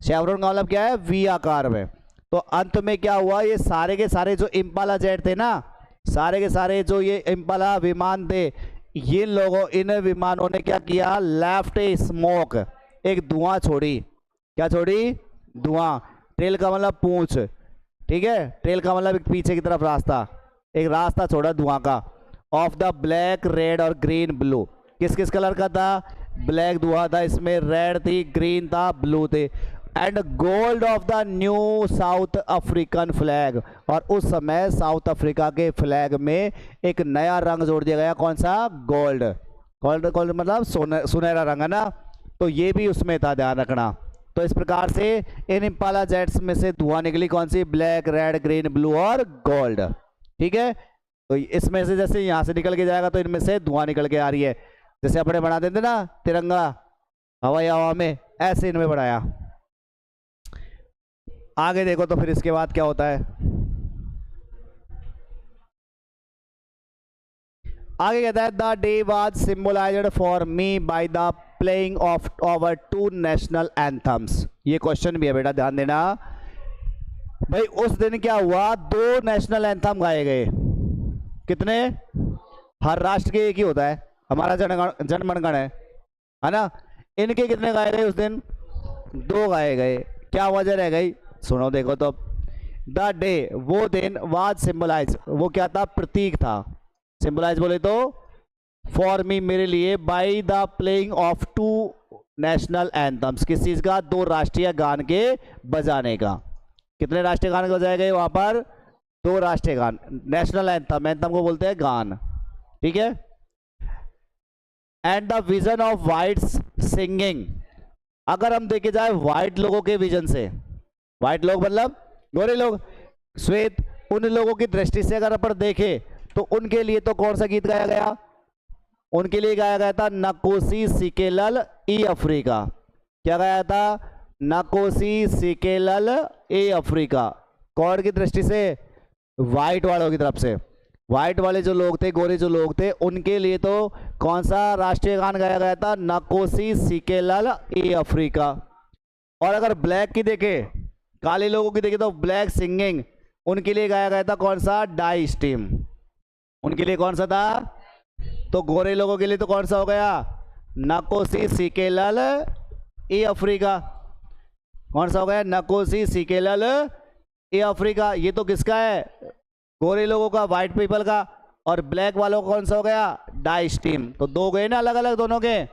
शेवरॉन का मतलब क्या है, वी आकार में। तो अंत में क्या हुआ, ये सारे के सारे जो इम्पाला जेट थे ना, सारे के सारे जो ये इम्पाला विमान थे, ये लोगों इन विमानों ने क्या किया, लेफ्ट ए स्मोक, एक धुआं छोड़ी। क्या छोड़ी? धुआं। ट्रेल का मतलब पूंछ, ठीक है, ट्रेल का मतलब पीछे की तरफ रास्ता, एक रास्ता छोड़ा धुआं का। ऑफ द ब्लैक रेड और ग्रीन ब्लू, किस किस कलर का था? ब्लैक धुआं था इसमें, रेड थी, ग्रीन था, ब्लू थे। And gold of the new south African flag, और उस समय साउथ अफ्रीका के फ्लैग में एक नया रंग जोड़ दिया गया, कौन सा? गोल्ड। गोल्ड गोल्ड मतलब सुनहरा रंग है ना, तो ये भी उसमें था, ध्यान रखना। तो इस प्रकार से इन इम्पाला जेट्स में से धुआं निकली, कौन सी? ब्लैक, रेड, ग्रीन, ब्लू और गोल्ड, ठीक है। तो इसमें से जैसे यहां से निकल के जाएगा तो इनमें से धुआं निकल के आ रही है, जैसे अपने बना देते ना तिरंगा हवाई हवा में, ऐसे इनमें बढ़ाया। आगे देखो तो फिर इसके बाद क्या होता है, आगे कहता है the day was symbolised for me by the playing of our two national anthems. ये क्वेश्चन भी है बेटा, ध्यान देना भाई। उस दिन क्या हुआ, दो नेशनल एंथम गाए गए। कितने? हर राष्ट्र के एक ही होता है, हमारा जनगण है ना। इनके कितने गाए गए उस दिन? दो गाए गए। क्या वजह रह गई? सुनो देखो तो। द डे, वो दिन, वाज सिंबलाइज, वो क्या था? प्रतीक था। सिंबलाइज बोले तो फॉर मी, मेरे लिए, by the playing of two national anthems, किस चीज का? दो राष्ट्रीय गान के बजाने का। कितने राष्ट्रीय गान बजाए गए वहां पर? दो राष्ट्रीय गान। नेशनल एंथम, एंथम को बोलते हैं गान, ठीक है। And the vision of whites singing, अगर हम देखे जाए व्हाइट लोगों के विजन से, व्हाइट लोग मतलब गोरे लोग, श्वेत, उन लोगों की दृष्टि से अगर अपन देखें तो उनके लिए तो कौन सा गीत गाया गया? उनके लिए गाया गया था नकोसी सिकेलल ई अफ्रीका। क्या गाया था? नकोसी सिकेलल ए अफ्रीका। कौन की दृष्टि से? व्हाइट वालों की तरफ से। व्हाइट वाले जो लोग थे, गोरे जो लोग थे, उनके लिए तो कौन सा राष्ट्रीय गान गाया गया था? नकोसी सिकेलल ए अफ्रीका। और अगर ब्लैक की देखे, काले लोगों की देखे, तो ब्लैक सिंगिंग, उनके लिए गाया गया था कौन सा? डाई स्टीम। उनके लिए कौन सा था? तो गोरे लोगों के लिए तो कौन सा हो गया? नकोसी सिकेलल ए अफ्रीका। कौन सा हो गया? नकोसी सिकेलल ए अफ्रीका। ये तो किसका है? गोरे लोगों का, व्हाइट पीपल का। और ब्लैक वालों का कौन सा हो गया? डाई स्टीम। तो दो गए ना अलग अलग दोनों के।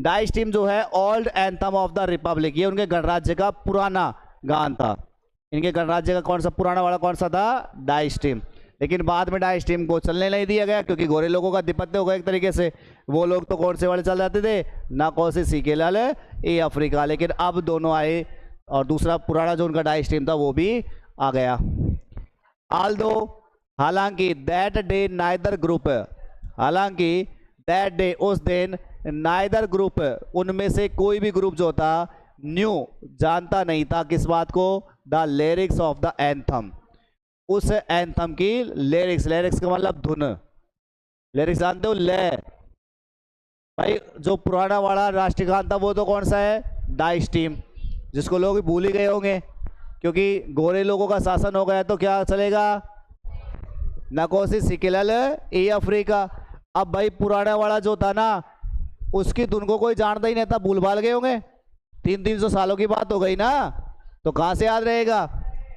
डाई स्टीम जो है old anthem of the Republic, ये उनके गणराज्य का पुराना गान था। इनके गणराज्य का कौन सा पुराना वाला कौन सा था? डाई स्टीम। लेकिन बाद में डाई स्टीम को चलने नहीं दिया गया, क्योंकि गोरे लोगों का आधिपत्य हो गया एक तरीके से। वो लोग तो कौन से वाले चल जाते थे? नकोसी सिकेलल ए अफ्रीका। लेकिन अब दोनों आए, और दूसरा पुराना जो उनका डाई स्टीम था वो भी आ गया। आल्दो, हालांकि दैट डे नाइदर ग्रुप, हालांकि दैट डे, उस दिन, नाइदर ग्रुप, उनमें से कोई भी ग्रुप जो था, न्यू, जानता नहीं था, किस बात को? The lyrics of the anthem, उस एंथम की लिरिक्स। लिरिक्स का मतलब धुन। लिरिक्स जानते हो? ले भाई, जो पुराना वाला राष्ट्रीय गान था वो तो कौन सा है? डाई स्टीम, जिसको लोग भूल ही गए होंगे, क्योंकि गोरे लोगों का शासन हो गया तो क्या चलेगा? नकोसी सिकेलल ए अफ्रीका। अब भाई पुराना वाला जो था ना, उसकी धुन को कोई जानता ही नहीं था, भूल भाल गए होंगे। 300 सालों की बात हो गई ना, तो कहाँ से याद रहेगा?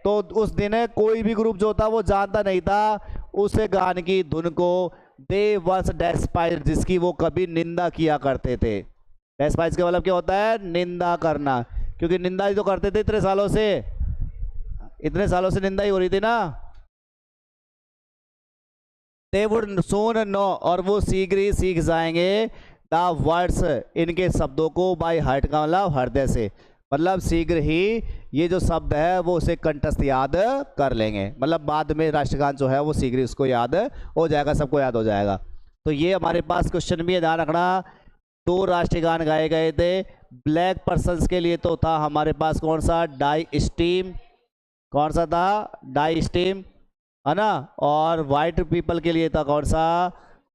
तो उस दिन कोई भी ग्रुप जो था वो जानता नहीं था उस गान की धुन को। दे वंस डेस्पाइज, जिसकी वो कभी निंदा किया करते थे। डेस्पाइज का मतलब क्या होता है? निंदा करना, क्योंकि निंदा ही तो करते थे इतने सालों से, इतने सालों से निंदा ही हो रही थी ना। दे वुड सून नो, और वो शीघ्र ही सीख जाएंगे, द वर्ड्स, इनके शब्दों को, बाय हार्ट का मतलब हृदय से, मतलब शीघ्र ही ये जो शब्द है वो उसे कंठस्थ याद कर लेंगे। मतलब बाद में राष्ट्रगान जो है वो शीघ्र ही उसको याद हो जाएगा, सबको याद हो जाएगा। तो ये हमारे पास क्वेश्चन भी है, ध्यान रखना। दो राष्ट्रीय गान गाए गए थे। ब्लैक पर्सन्स के लिए तो था हमारे पास कौन सा? डाई स्टीम। कौन सा था? डाई स्टीम, है ना। और वाइट पीपल के लिए था कौन सा?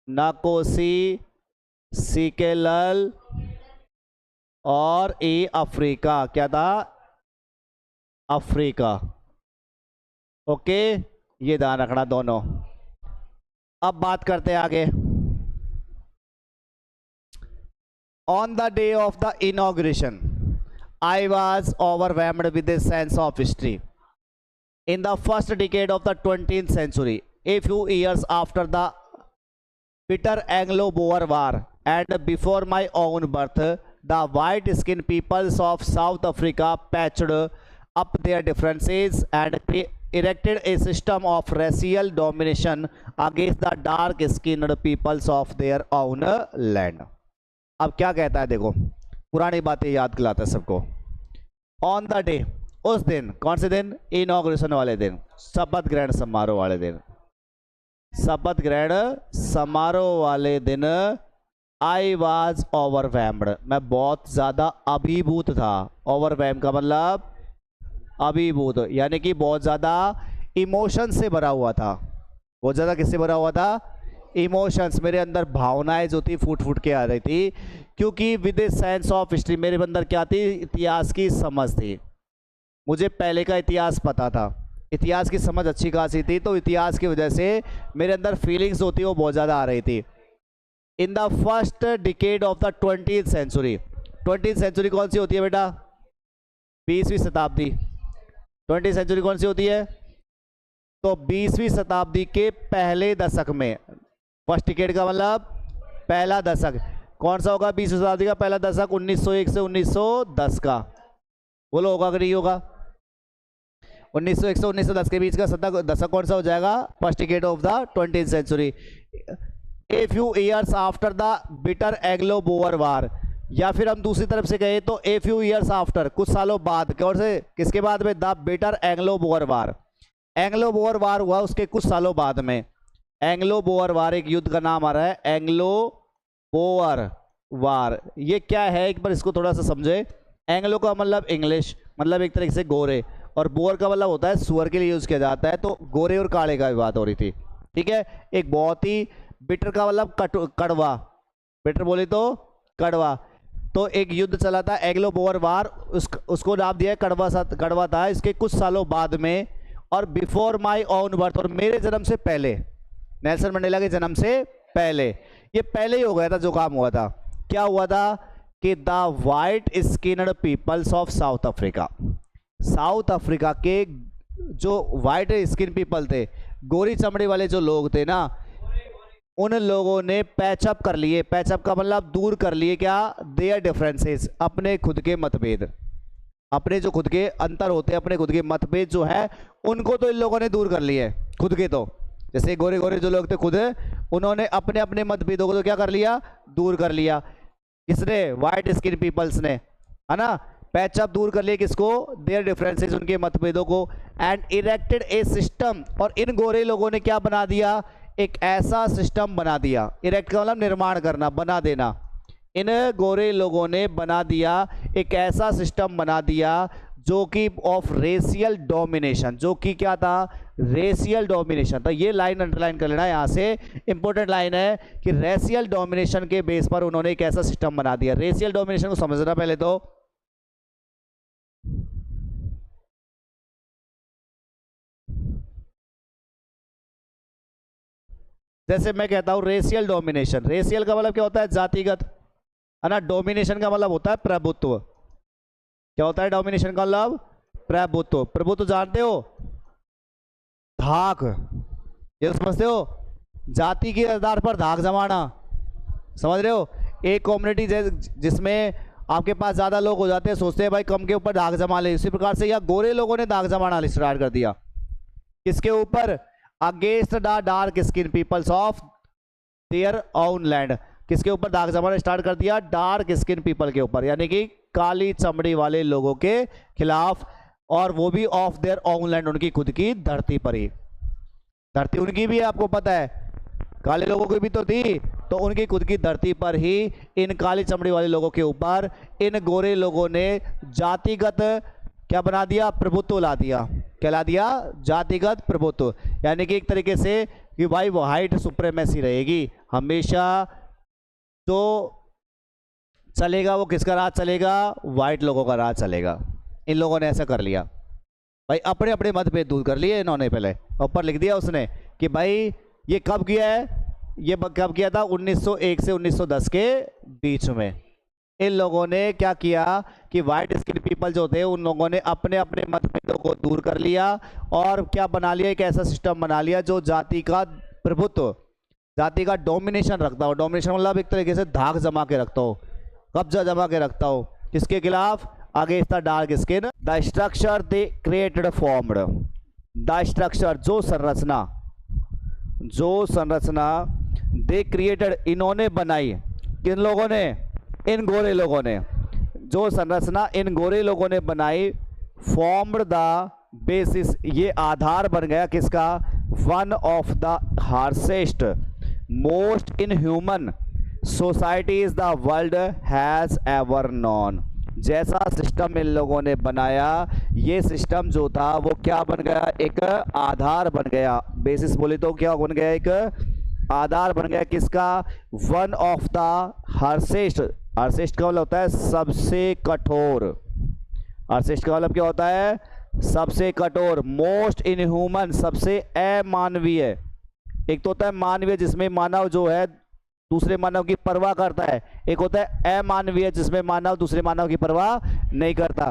नकोसी सिकेलल और ए अफ्रीका। क्या था? अफ्रीका। ओके, ये ध्यान रखना दोनों। अब बात करते हैं आगे। On the day of the inauguration I was overwhelmed with a sense of history. In the first decade of the 20th century, a few years after the bitter Anglo-Boer War and before my own birth, the white-skinned peoples of South Africa patched up their differences and erected a system of racial domination against the dark-skinned peoples of their own land. अब क्या कहता है देखो, पुरानी बातें याद दिलाता है सबको। ऑन द डे, उस दिन, कौन से दिन? इनॉग्रेशन वाले दिन, शपथ ग्रहण समारोह वाले दिन। शपथ ग्रहण समारोह वाले दिन आई वॉज ओवरवेल्म्ड, मैं बहुत ज़्यादा अभिभूत था। ओवरवेल्म का मतलब अभिभूत, यानी कि बहुत ज़्यादा इमोशन से भरा हुआ था। बहुत ज़्यादा किससे भरा हुआ था? इमोशंस, मेरे अंदर भावनाएं जो थी फूट फूट के आ रही थी, क्योंकि with a sense of history, मेरे अंदर क्या थी? इतिहास की समझ थी। मुझे पहले का इतिहास पता था, इतिहास की समझ अच्छी खासी थी, तो इतिहास की वजह से मेरे अंदर फीलिंग्स होती वो बहुत ज़्यादा आ रही थी। In the first decade of the 20th century, 20th century कौन सी होती है बेटा? 20वीं शताब्दी। 20th सेंचुरी कौन सी होती है? तो 20वीं शताब्दी के पहले दशक में, फर्स्ट डिकेड का मतलब पहला दशक, कौन सा होगा 20वीं शताब्दी का पहला दशक? 1901 से 1910 का। बोलो होगा कि नहीं होगा? 1901 से 1910 के बीच का दशक कौन सा हो जाएगा? First decade of the 20th century. A few years after the bitter Anglo Boer war, या फिर हम दूसरी तरफ से गए तो ए फ्यू ईयर्स आफ्टर, कुछ सालों बाद, कौन से, किसके बाद में? The bitter Anglo Boer war. Anglo Boer war हुआ उसके कुछ सालों बाद में। एंग्लो बोअर वार एक युद्ध का नाम आ रहा है, एंग्लो बोअर वार। ये क्या है, एक बार इसको थोड़ा सा समझे। एंग्लो का मतलब इंग्लिश, मतलब एक तरीके से गोरे, और बोअर का मतलब होता है सुअर के लिए यूज किया जाता है, तो गोरे और काले का भी बात हो रही थी। ठीक है, एक बहुत ही, बिटर का मतलब कड़वा, बिटर बोले तो कड़वा, तो एक युद्ध चला था एंग्लो बोअर वार, उसको नाम दिया कड़वा था। इसके कुछ सालों बाद में, और बिफोर माई ओन बर्थ, और मेरे जन्म से पहले, नेल्सन मंडेला के जन्म से पहले, ये पहले ही हो गया था जो काम हुआ था। क्या हुआ था कि the white skinned peoples of South Africa, South Africa के जो वाइट स्किन पीपल थे, गोरी चमड़ी वाले जो लोग थे ना, उन लोगों ने पैचअप कर लिए। पैचअप का मतलब दूर कर लिए क्या? देयर डिफरेंसेस, अपने खुद के मतभेद, अपने जो खुद के अंतर होते हैं, अपने खुद के मतभेद जो है, उनको तो इन लोगों ने दूर कर लिए खुद के। तो जैसे गोरे गोरे जो लोग थे खुद, उन्होंने अपने अपने मतभेदों को तो क्या कर लिया? दूर कर लिया। किसने? वाइट स्किन पीपल्स ने, है ना। पैचअप दूर कर लिए किसको? देयर डिफरेंसेस, उनके मतभेदों को। एंड इरेक्टेड ए सिस्टम, और इन गोरे लोगों ने क्या बना दिया? एक ऐसा सिस्टम बना दिया। इरेक्ट का मतलब निर्माण करना, बना देना। इन गोरे लोगों ने बना दिया एक ऐसा सिस्टम बना दिया जो कि ऑफ रेशियल डोमिनेशन, जो कि क्या था? Racial domination. तो ये लाइन अंडरलाइन कर लेना, यहाँ से इंपॉर्टेंट लाइन है कि रेशियल डोमिनेशन के बेस पर उन्होंने एक ऐसा सिस्टम बना दिया। रेशियल डोमिनेशन को समझना पहले तो। जैसे मैं कहता हूं रेशियल डोमिनेशन, रेशियल का मतलब क्या होता है? जातिगत, है ना। डोमिनेशन का मतलब होता है प्रभुत्व। क्या होता है डोमिनेशन का मतलब? प्रभुत्व। प्रभुत्व जानते हो? धाक, ये समझते हो? जाति के आधार पर धाक जमाना, समझ रहे हो? एक कम्युनिटी जिसमें आपके पास ज्यादा लोग हो जाते हैं, सोचते हैं भाई कम के ऊपर धाक जमा ले। इसी प्रकार से यह गोरे लोगों ने धाक जमाना स्टार्ट कर दिया। किसके ऊपर? Against the dark skin peoples of their own land. किसके ऊपर दाग जमाना स्टार्ट कर दिया? डार्क स्किन पीपल के ऊपर, यानी कि काली चमड़ी वाले लोगों के खिलाफ, और वो भी ऑफ देयर ओन लैंड, उनकी खुद की धरती पर ही। धरती उनकी भी है, आपको पता है, काले लोगों की भी तो थी, तो उनकी खुद की धरती पर ही इन काली चमड़ी वाले लोगों के ऊपर इन गोरे लोगों ने जातिगत क्या बना दिया? प्रभुत्व ला दिया। क्या ला दिया? जातिगत प्रभुत्व। यानी कि एक तरीके से कि भाई वो हाइट सुप्रीमेसी रहेगी हमेशा, तो चलेगा वो किसका राज चलेगा? वाइट लोगों का राज चलेगा। इन लोगों ने ऐसा कर लिया। भाई अपने अपने मतभेद दूर कर लिए इन्होंने, पहले ऊपर लिख दिया उसने कि भाई ये कब किया है, ये कब किया था 1901 से 1910 के बीच में। इन लोगों ने क्या किया कि वाइट स्किन पीपल जो थे उन लोगों ने अपने अपने मतभेदों को दूर कर लिया और क्या बना लिया, एक ऐसा सिस्टम बना लिया जो जाति का प्रभुत्व, जाति का डोमिनेशन रखता हो। डोमिनेशन मतलब एक तरीके से धाक जमा के रखता हो, कब्जा जमा के रखता हो, किसके खिलाफ, against the dark skin. The structure they created formed, the structure जो संरचना दे क्रिएटेड इन्होंने बनाई, किन लोगों ने, इन गोरे लोगों ने, जो संरचना इन गोरे लोगों ने बनाई, फॉर्म्ड द बेसिस, ये आधार बन गया किसका, one of the harshest most inhuman societies the world has ever known. जैसा सिस्टम इन लोगों ने बनाया, ये सिस्टम जो था वो क्या बन गया, एक आधार बन गया। बेसिस बोले तो क्या बन गया, एक आधार बन गया किसका, वन ऑफ द हार्सेस्ट। हार्सेस्ट का मतलब होता है सबसे कठोर, हार्सेस्ट का मतलब क्या होता है, सबसे कठोर। मोस्ट इनह्यूमन, सबसे अमानवीय। एक तो होता है मानवीय जिसमें मानव जो है दूसरे मानव की परवाह करता है, एक होता है अमानवीय जिसमें मानव दूसरे मानव की परवाह नहीं करता।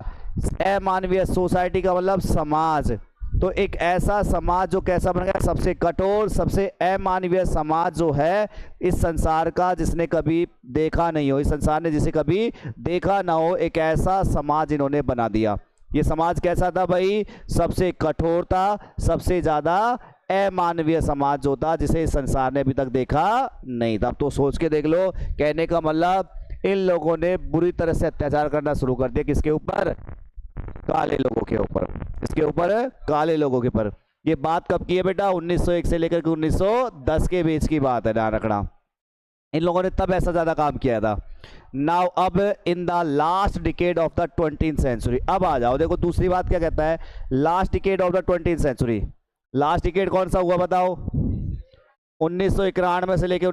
अमानवीय सोसाइटी का मतलब समाज, तो एक ऐसा समाज जो कैसा बन गया, सबसे कठोर, सबसे अमानवीय समाज जो है इस संसार का, जिसने कभी देखा नहीं हो, इस संसार ने जिसे कभी देखा ना हो, एक ऐसा समाज इन्होंने बना दिया। ये समाज कैसा था भाई, सबसे कठोर था, सबसे ज़्यादा अमानवीय समाज जो था जिसे इस संसार ने अभी तक देखा नहीं था। अब तो सोच के देख लो, कहने का मतलब इन लोगों ने बुरी तरह से अत्याचार करना शुरू कर दिया, किसके ऊपर, काले लोगों के ऊपर, इसके ऊपर काले लोगों के ऊपर। ये बात कब की है बेटा, 1901 से लेकर के 1910 के बीच की बात है, ध्यान रखना। इन लोगों ने तब ऐसा ज्यादा काम किया था। नाउ अब in the last decade of the 20th century, अब आ जाओ, देखो दूसरी बात क्या कहता है, last decade of the 20th century. Last decade कौन सा हुआ बताओ, 1991 से लेकर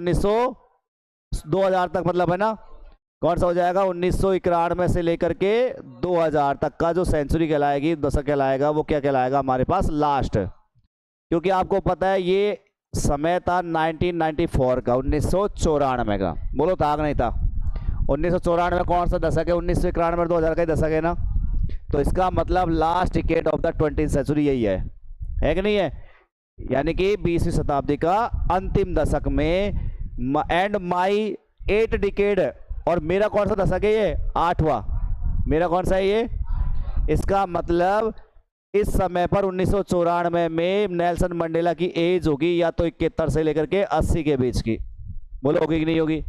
2000 तक, मतलब है ना, कौन सा हो जाएगा, 1991 से लेकर के 2000 तक का जो सेंचुरी कहलाएगी, दशक कहलाएगा, वो क्या कहलाएगा हमारे पास, लास्ट। क्योंकि आपको पता है ये समय था 1994 का, 1994 का, बोलो था कि नहीं था, 1994 कौन सा दशक है, 1991 और 2000 का ही दशक है ना। तो इसका मतलब last decade of the 20th century यही है कि नहीं है, यानी कि 20वीं शताब्दी का अंतिम दशक में। एंड माई 8th डिकेड, और मेरा कौन सा दशक है ये, 8वां, मेरा कौन सा है ये। इसका मतलब इस समय पर 1994 में नेल्सन मंडेला की एज होगी या तो 71 से लेकर के 80 के बीच की, बोलो होगी कि नहीं होगी,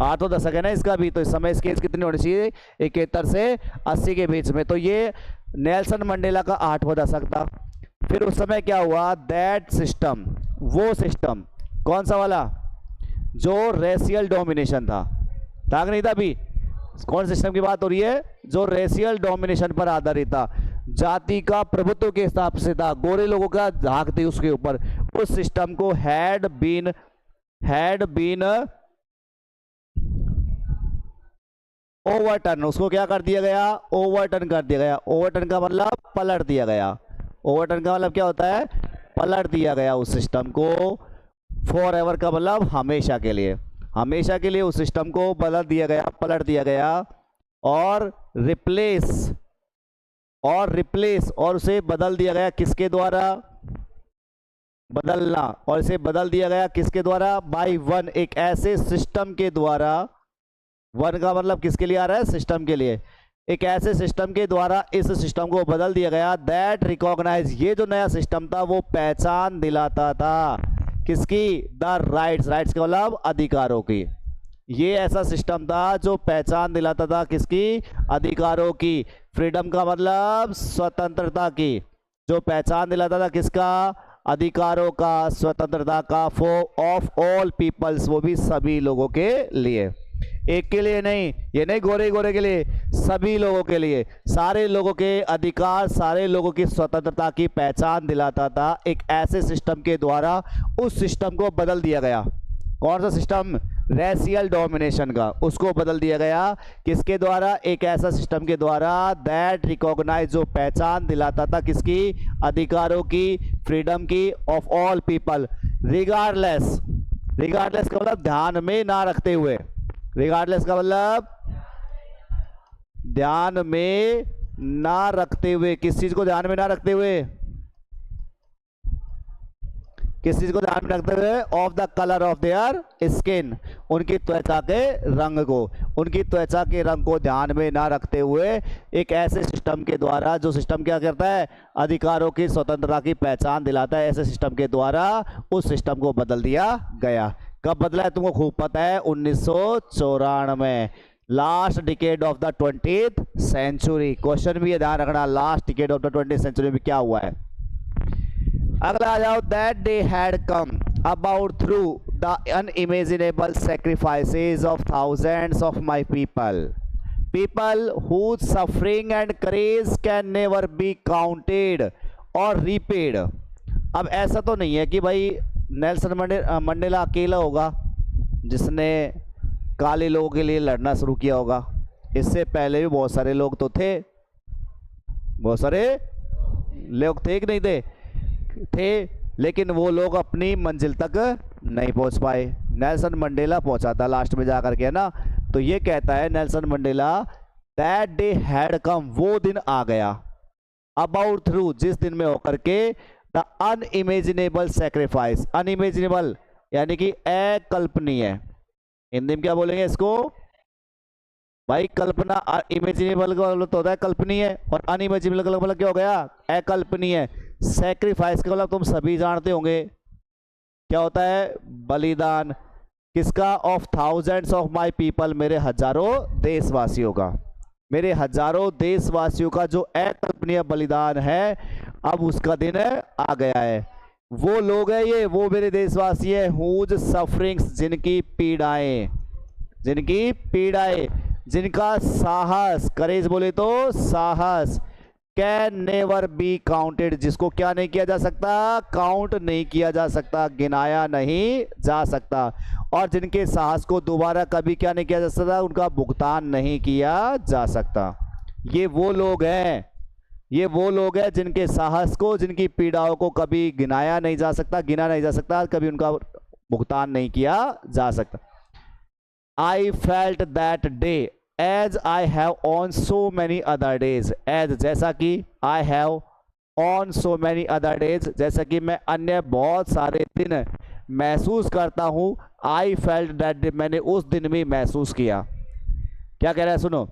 8वां दशक है ना इसका भी, तो इस समय इसकी एज कितनी होनी चाहिए, 71 से 80 के बीच में। तो ये नेल्सन मंडेला का 8वां दशक था। फिर उस समय क्या हुआ, दैट सिस्टम, वो सिस्टम कौन सा वाला, जो रेशियल डोमिनेशन था कि नहीं था, अभी कौन सिस्टम की बात हो रही है, जो रेशियल डोमिनेशन पर आधारित था, जाति का प्रभुत्व के हिसाब से था, गोरे लोगों का धाक थी उसके ऊपर, उस सिस्टम को हैड बीन ओवरटर्न, उसको क्या कर दिया गया, ओवरटर्न कर दिया गया। ओवरटर्न का मतलब पलट दिया गया, ओवरटर्न का मतलब क्या होता है, पलट दिया गया उस सिस्टम को। फॉर एवर का मतलब हमेशा के लिए, हमेशा के लिए उस सिस्टम को बदल दिया गया, पलट दिया गया, और रिप्लेस और उसे बदल दिया गया किसके द्वारा, बदलना, और इसे बदल दिया गया किसके द्वारा, बाय वन, एक ऐसे सिस्टम के द्वारा। वन का मतलब किसके लिए आ रहा है, सिस्टम के लिए, एक ऐसे सिस्टम के द्वारा इस सिस्टम को बदल दिया गया, दैट रिकॉग्नाइज, ये जो नया सिस्टम था वो पहचान दिलाता था किसकी, द राइट्स, राइट्स का मतलब अधिकारों की। ये ऐसा सिस्टम था जो पहचान दिलाता था किसकी, अधिकारों की। फ्रीडम का मतलब स्वतंत्रता की, जो पहचान दिलाता था किसका, अधिकारों का, स्वतंत्रता का, फॉर ऑफ ऑल पीपल्स, वो भी सभी लोगों के लिए, एक के लिए नहीं, ये नहीं गोरे गोरे के लिए, सभी लोगों के लिए, सारे लोगों के अधिकार, सारे लोगों की स्वतंत्रता की पहचान दिलाता था। एक ऐसे सिस्टम के द्वारा उस सिस्टम को बदल दिया गया। कौन सा सिस्टम, रेशियल डोमिनेशन का, उसको बदल दिया गया किसके द्वारा? एक ऐसा सिस्टम के द्वारा दैट रिकॉग्नाइज, जो पहचान दिलाता था किसकी? अधिकारों की, फ्रीडम की, of all people, regardless. Regardless का मतलब ध्यान में ना रखते हुए, रिगार्डलेस का मतलब ध्यान में ना रखते हुए, किस चीज को ध्यान में ना रखते हुए? किस चीज को ध्यान में रखते हुए? Of the colour of their skin, उनकी त्वचा के रंग को, उनकी त्वचा के रंग को ध्यान में ना रखते हुए एक ऐसे सिस्टम के द्वारा, जो सिस्टम क्या करता है? अधिकारों की, स्वतंत्रता की पहचान दिलाता है, ऐसे सिस्टम के द्वारा उस सिस्टम को बदल दिया गया। कब बदला है तुमको खूब पता है? 1994, last decade of the 20th century. Question भी ये ध्यान रखना, last decade of the 20th century में क्या हुआ है। अगला आ जाओ, that day had come about through the unimaginable sacrifices of thousands of my people whose suffering and courage can never be counted और रीपेड। अब ऐसा तो नहीं है कि भाई नेल्सन मंडेला अकेला होगा जिसने काले लोगों के लिए लड़ना शुरू किया होगा। इससे पहले भी बहुत सारे लोग तो थे, बहुत सारे लोग थे कि नहीं थे, लेकिन वो लोग अपनी मंजिल तक नहीं पहुंच पाए। नेल्सन मंडेला पहुंचा था लास्ट में जाकर के, है ना। तो ये कहता है Nelson Mandela, that day had कम, वो दिन आ गया, अबाउट थ्रू, जिस दिन में होकर के, द अनइमेजिनेबल सेक्रीफाइस, अनइमेजिनेबल यानी कि अकल्पनीय, हिंदी में क्या बोलेंगे इसको भाई? कल्पना। इमेजिनेबल का मतलब तो होता है कल्पनीय, और अनइमेजिनेबल का मतलब क्या हो गया? अकल्पनीय। सैक्रिफाइस का मतलब तुम सभी जानते होंगे क्या होता है? बलिदान। किसका? Of thousands of my people, मेरे हजारों देशवासियों का, मेरे हजारों देशवासियों का जो अकल्पनीय बलिदान है, अब उसका दिन आ गया है। वो लोग हैं ये, वो मेरे देशवासी हैं, हुज सफरिंग्स, जिनकी पीड़ाएं, जिनकी पीड़ाएं, जिनका साहस, करेज बोले तो साहस, कैन नेवर बी काउंटेड, जिसको क्या नहीं किया जा सकता? काउंट नहीं किया जा सकता, गिनाया नहीं जा सकता, और जिनके साहस को दोबारा कभी क्या नहीं किया जा सकता? उनका भुगतान नहीं किया जा सकता। ये वो लोग हैं, ये वो लोग हैं जिनके साहस को, जिनकी पीड़ाओं को कभी गिनाया नहीं जा सकता, गिना नहीं जा सकता, कभी उनका भुगतान नहीं किया जा सकता। I felt that day as I have on so many other days, as जैसा कि, I have on so many other days, जैसा कि मैं अन्य बहुत सारे दिन महसूस करता हूं। आई फेल्ट दैट डे, मैंने उस दिन में महसूस किया। क्या कह रहा है सुनो,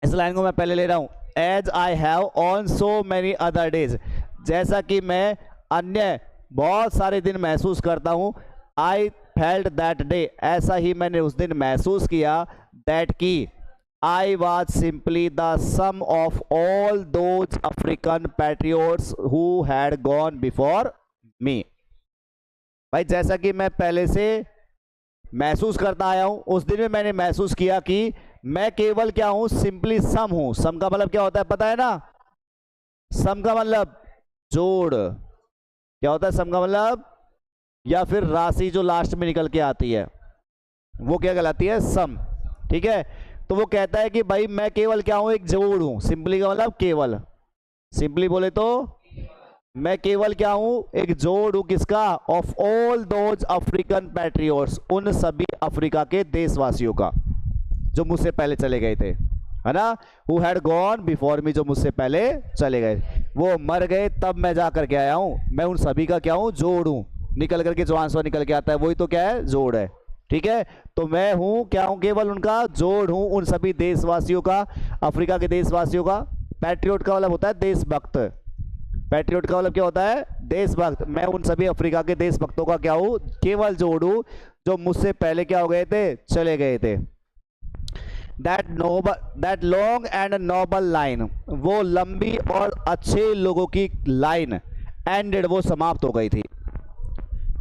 इस लाइन को मैं पहले ले रहा हूं। As I have on so many other days, जैसा कि मैं अन्य बहुत सारे दिन महसूस करता हूं। आई फेल्ट दैट डे, ऐसा ही मैंने उस दिन महसूस किया। दैट की, I was simply the sum of all those African patriots who had gone before me. भाई जैसा कि मैं पहले से महसूस करता आया हूं, उस दिन में मैंने महसूस किया कि मैं केवल क्या हूं? सिंपली सम हूं। सम का मतलब क्या होता है पता है ना? सम का मतलब जोड़। क्या होता है सम का मतलब? या फिर राशि जो लास्ट में निकल के आती है वो क्या कहलाती है? सम। ठीक है, तो वो कहता है कि भाई मैं केवल क्या हूं? एक जोड़ हूं। सिंपली का मतलब केवल, सिंपली बोले तो मैं केवल क्या हूं? एक जोड़ हूं। किसका? Of all those African patriots, उन सभी अफ्रीका के देशवासियों का जो मुझसे पहले चले गए थे, है ना। हु हैड गॉन बिफोर मी, जो मुझसे पहले चले गए, वो मर गए तब मैं जा करके आया हूं। मैं उन सभी का क्या हूं? जोड़ हूं। निकल करके जो आंसर निकल के आता है वही तो क्या है? जोड़ है। ठीक है, तो मैं हूं क्या हूं? केवल उनका जोड़ हूं, उन सभी देशवासियों का, अफ्रीका के देशवासियों का। पैट्रियोट का मतलब होता है देशभक्त। पैट्रियोट का मतलब क्या होता है? देशभक्त। मैं उन सभी अफ्रीका के देशभक्तों का क्या हूं? केवल जोड़ हूं, जो मुझसे पहले क्या हो गए थे? चले गए थे। That long and noble line, वो लंबी और अच्छे लोगों की लाइन, एंडेड, वो समाप्त हो गई थी।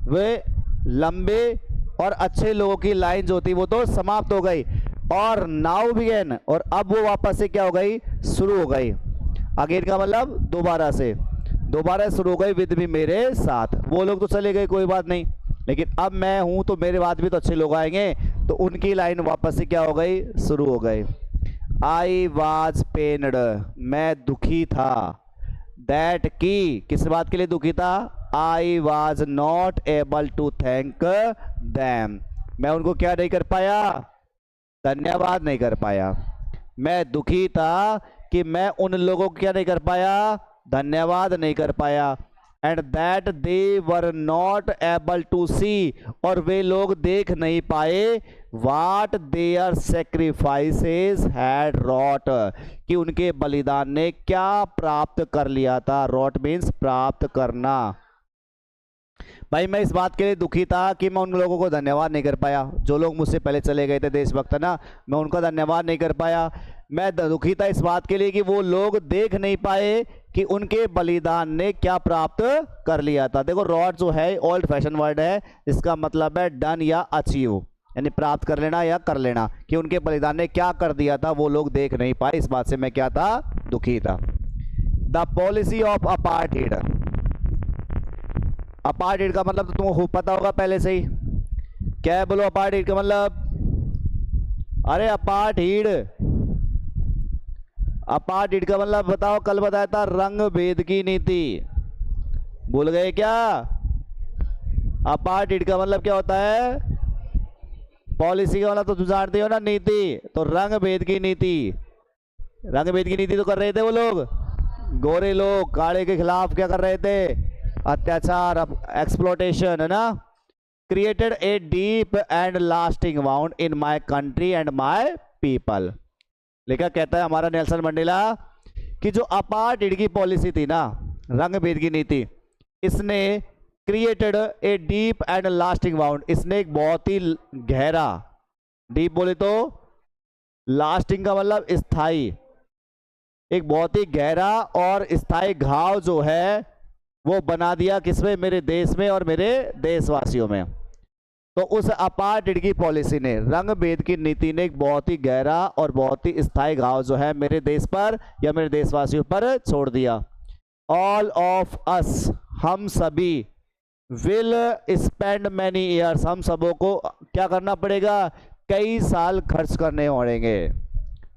वे लंबे और अच्छे लोगों की लाइन जो थी वो तो समाप्त हो गई। और नाउ बिगेन, और अब वो वापस से क्या हो गई? शुरू हो गई। अगेन का मतलब दोबारा से, दोबारा शुरू हो गई विद भी मेरे साथ। वो लोग तो चले गए, कोई बात नहीं, लेकिन अब मैं हूं तो मेरे बाद भी तो अच्छे लोग आएंगे, तो उनकी लाइन वापस से क्या हो गई, शुरू हो गई। आई वॉज पेन्ड, मैं दुखी था। दैट की, किस बात के लिए दुखी था, I was not able to thank them, मैं उनको क्या नहीं कर पाया, धन्यवाद नहीं कर पाया। मैं दुखी था कि मैं उन लोगों को क्या नहीं कर पाया, धन्यवाद नहीं कर पाया। And that they were not able to see, और वे लोग देख नहीं पाए, what their sacrifices had wrought, कि उनके बलिदान ने क्या प्राप्त कर लिया था। रॉट मीन्स प्राप्त करना। भाई मैं इस बात के लिए दुखी था कि मैं उन लोगों को धन्यवाद नहीं कर पाया, जो लोग मुझसे पहले चले गए थे, देशभक्त ना, मैं उनका धन्यवाद नहीं कर पाया। मैं दुखी था इस बात के लिए कि वो लोग देख नहीं पाए कि उनके बलिदान ने क्या प्राप्त कर लिया था। देखो रॉट जो है ओल्ड फैशन वर्ड है, इसका मतलब है डन या अचीव, यानी प्राप्त कर लेना या कर लेना, कि उनके बलिदान ने क्या कर दिया था वो लोग देख नहीं पाए। इस बात से मैं क्या था, दुखी था। द पॉलिसी ऑफ अपार्टहीड, अपार्टहीड का मतलब तो तुमको पता होगा पहले से ही, क्या है बोलो अपार्टहीड का मतलब, अरे अपार्टहीड, अपार्टहीड का मतलब बताओ, कल बताया था रंग भेद की नीति, भूल गए क्या। अपार्टहीड का मतलब क्या होता है, पॉलिसी का मतलब तो तुम जानते हो ना, नीति, तो रंग भेद की नीति, रंग भेद की नीति तो कर रहे थे वो लोग, गोरे लोग काले के खिलाफ क्या कर रहे थे, अत्याचार, एक्सप्लोटेशन, है ना। Created a deep and lasting wound in my country and my people. लेखक कहता है हमारा नेल्सन मंडेला कि जो अपार्टहीड की पॉलिसी थी ना, रंग भेद की नीति, इसने created a deep and lasting wound, इसने एक बहुत ही गहरा, डीप बोले तो लास्टिंग का मतलब स्थाई, एक बहुत ही गहरा और स्थायी घाव जो है वो बना दिया किसमें, मेरे देश में और मेरे देशवासियों में। तो उस अपार्टहीड की पॉलिसी ने, रंग भेद की नीति ने एक बहुत ही गहरा और बहुत ही स्थायी घाव जो है मेरे देश पर या मेरे देशवासियों पर छोड़ दिया। ऑल ऑफ अस, हम सभी, विल स्पेंड मैनी ईयर्स, हम सबों को क्या करना पड़ेगा, कई साल खर्च करने पड़ेंगे।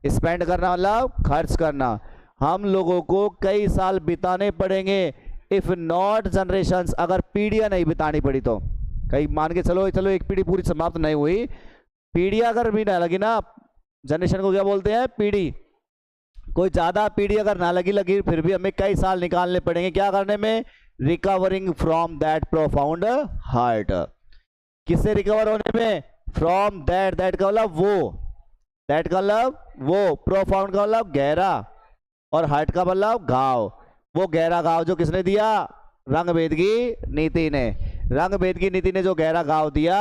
स्पेंड करना मतलब खर्च करना, हम लोगों को कई साल बिताने पड़ेंगे। इफ नॉट जनरेशंस, अगर पीढ़ियां नहीं बितानी पड़ी तो, कहीं मान के चलो एक पीढ़ी पूरी समाप्त नहीं हुई, पीढ़ियां अगर भी ना लगी ना, जनरेशन को क्या बोलते हैं, पीढ़ी, कोई ज्यादा पीढ़ी अगर ना लगी फिर भी हमें कई साल निकालने पड़ेंगे, क्या करने में, recovering from that profound heart, किससे रिकवर होने में, फ्रॉम दैट, दैट का मतलब वो, दैट का मतलब वो, प्रोफाउंड का मतलब गहरा, और हार्ट का मतलब घाव, वो गहरा घाव जो किसने दिया, रंग भेद की नीति ने, रंग भेद की नीति ने जो गहरा घाव दिया,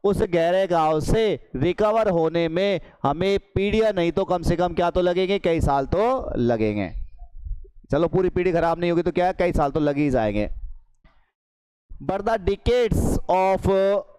उस गहरे घाव से रिकवर होने में हमें पीढ़ियां नहीं तो कम से कम क्या तो लगेंगे, कई साल तो लगेंगे। चलो पूरी पीढ़ी खराब नहीं होगी तो क्या है, कई साल तो लग ही जाएंगे। But the decades of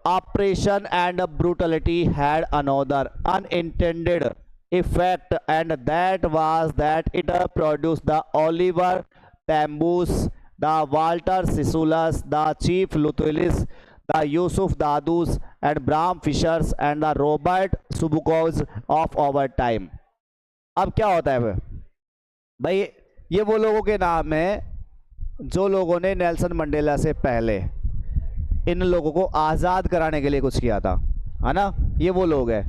operation and brutality had another unintended effect, and that was that it produced the Oliver Tambus, the Walter Sissulus, the Chief Lutulis, the Yusuf Dadus, and Bram Fishers, and the Robert Subukovs of our time. अब क्या होता है भाई, ये वो लोगों के नाम हैं जो लोगों ने नेल्सन मंडेला से पहले इन लोगों को आज़ाद कराने के लिए कुछ किया था, है ना, ये वो लोग हैं।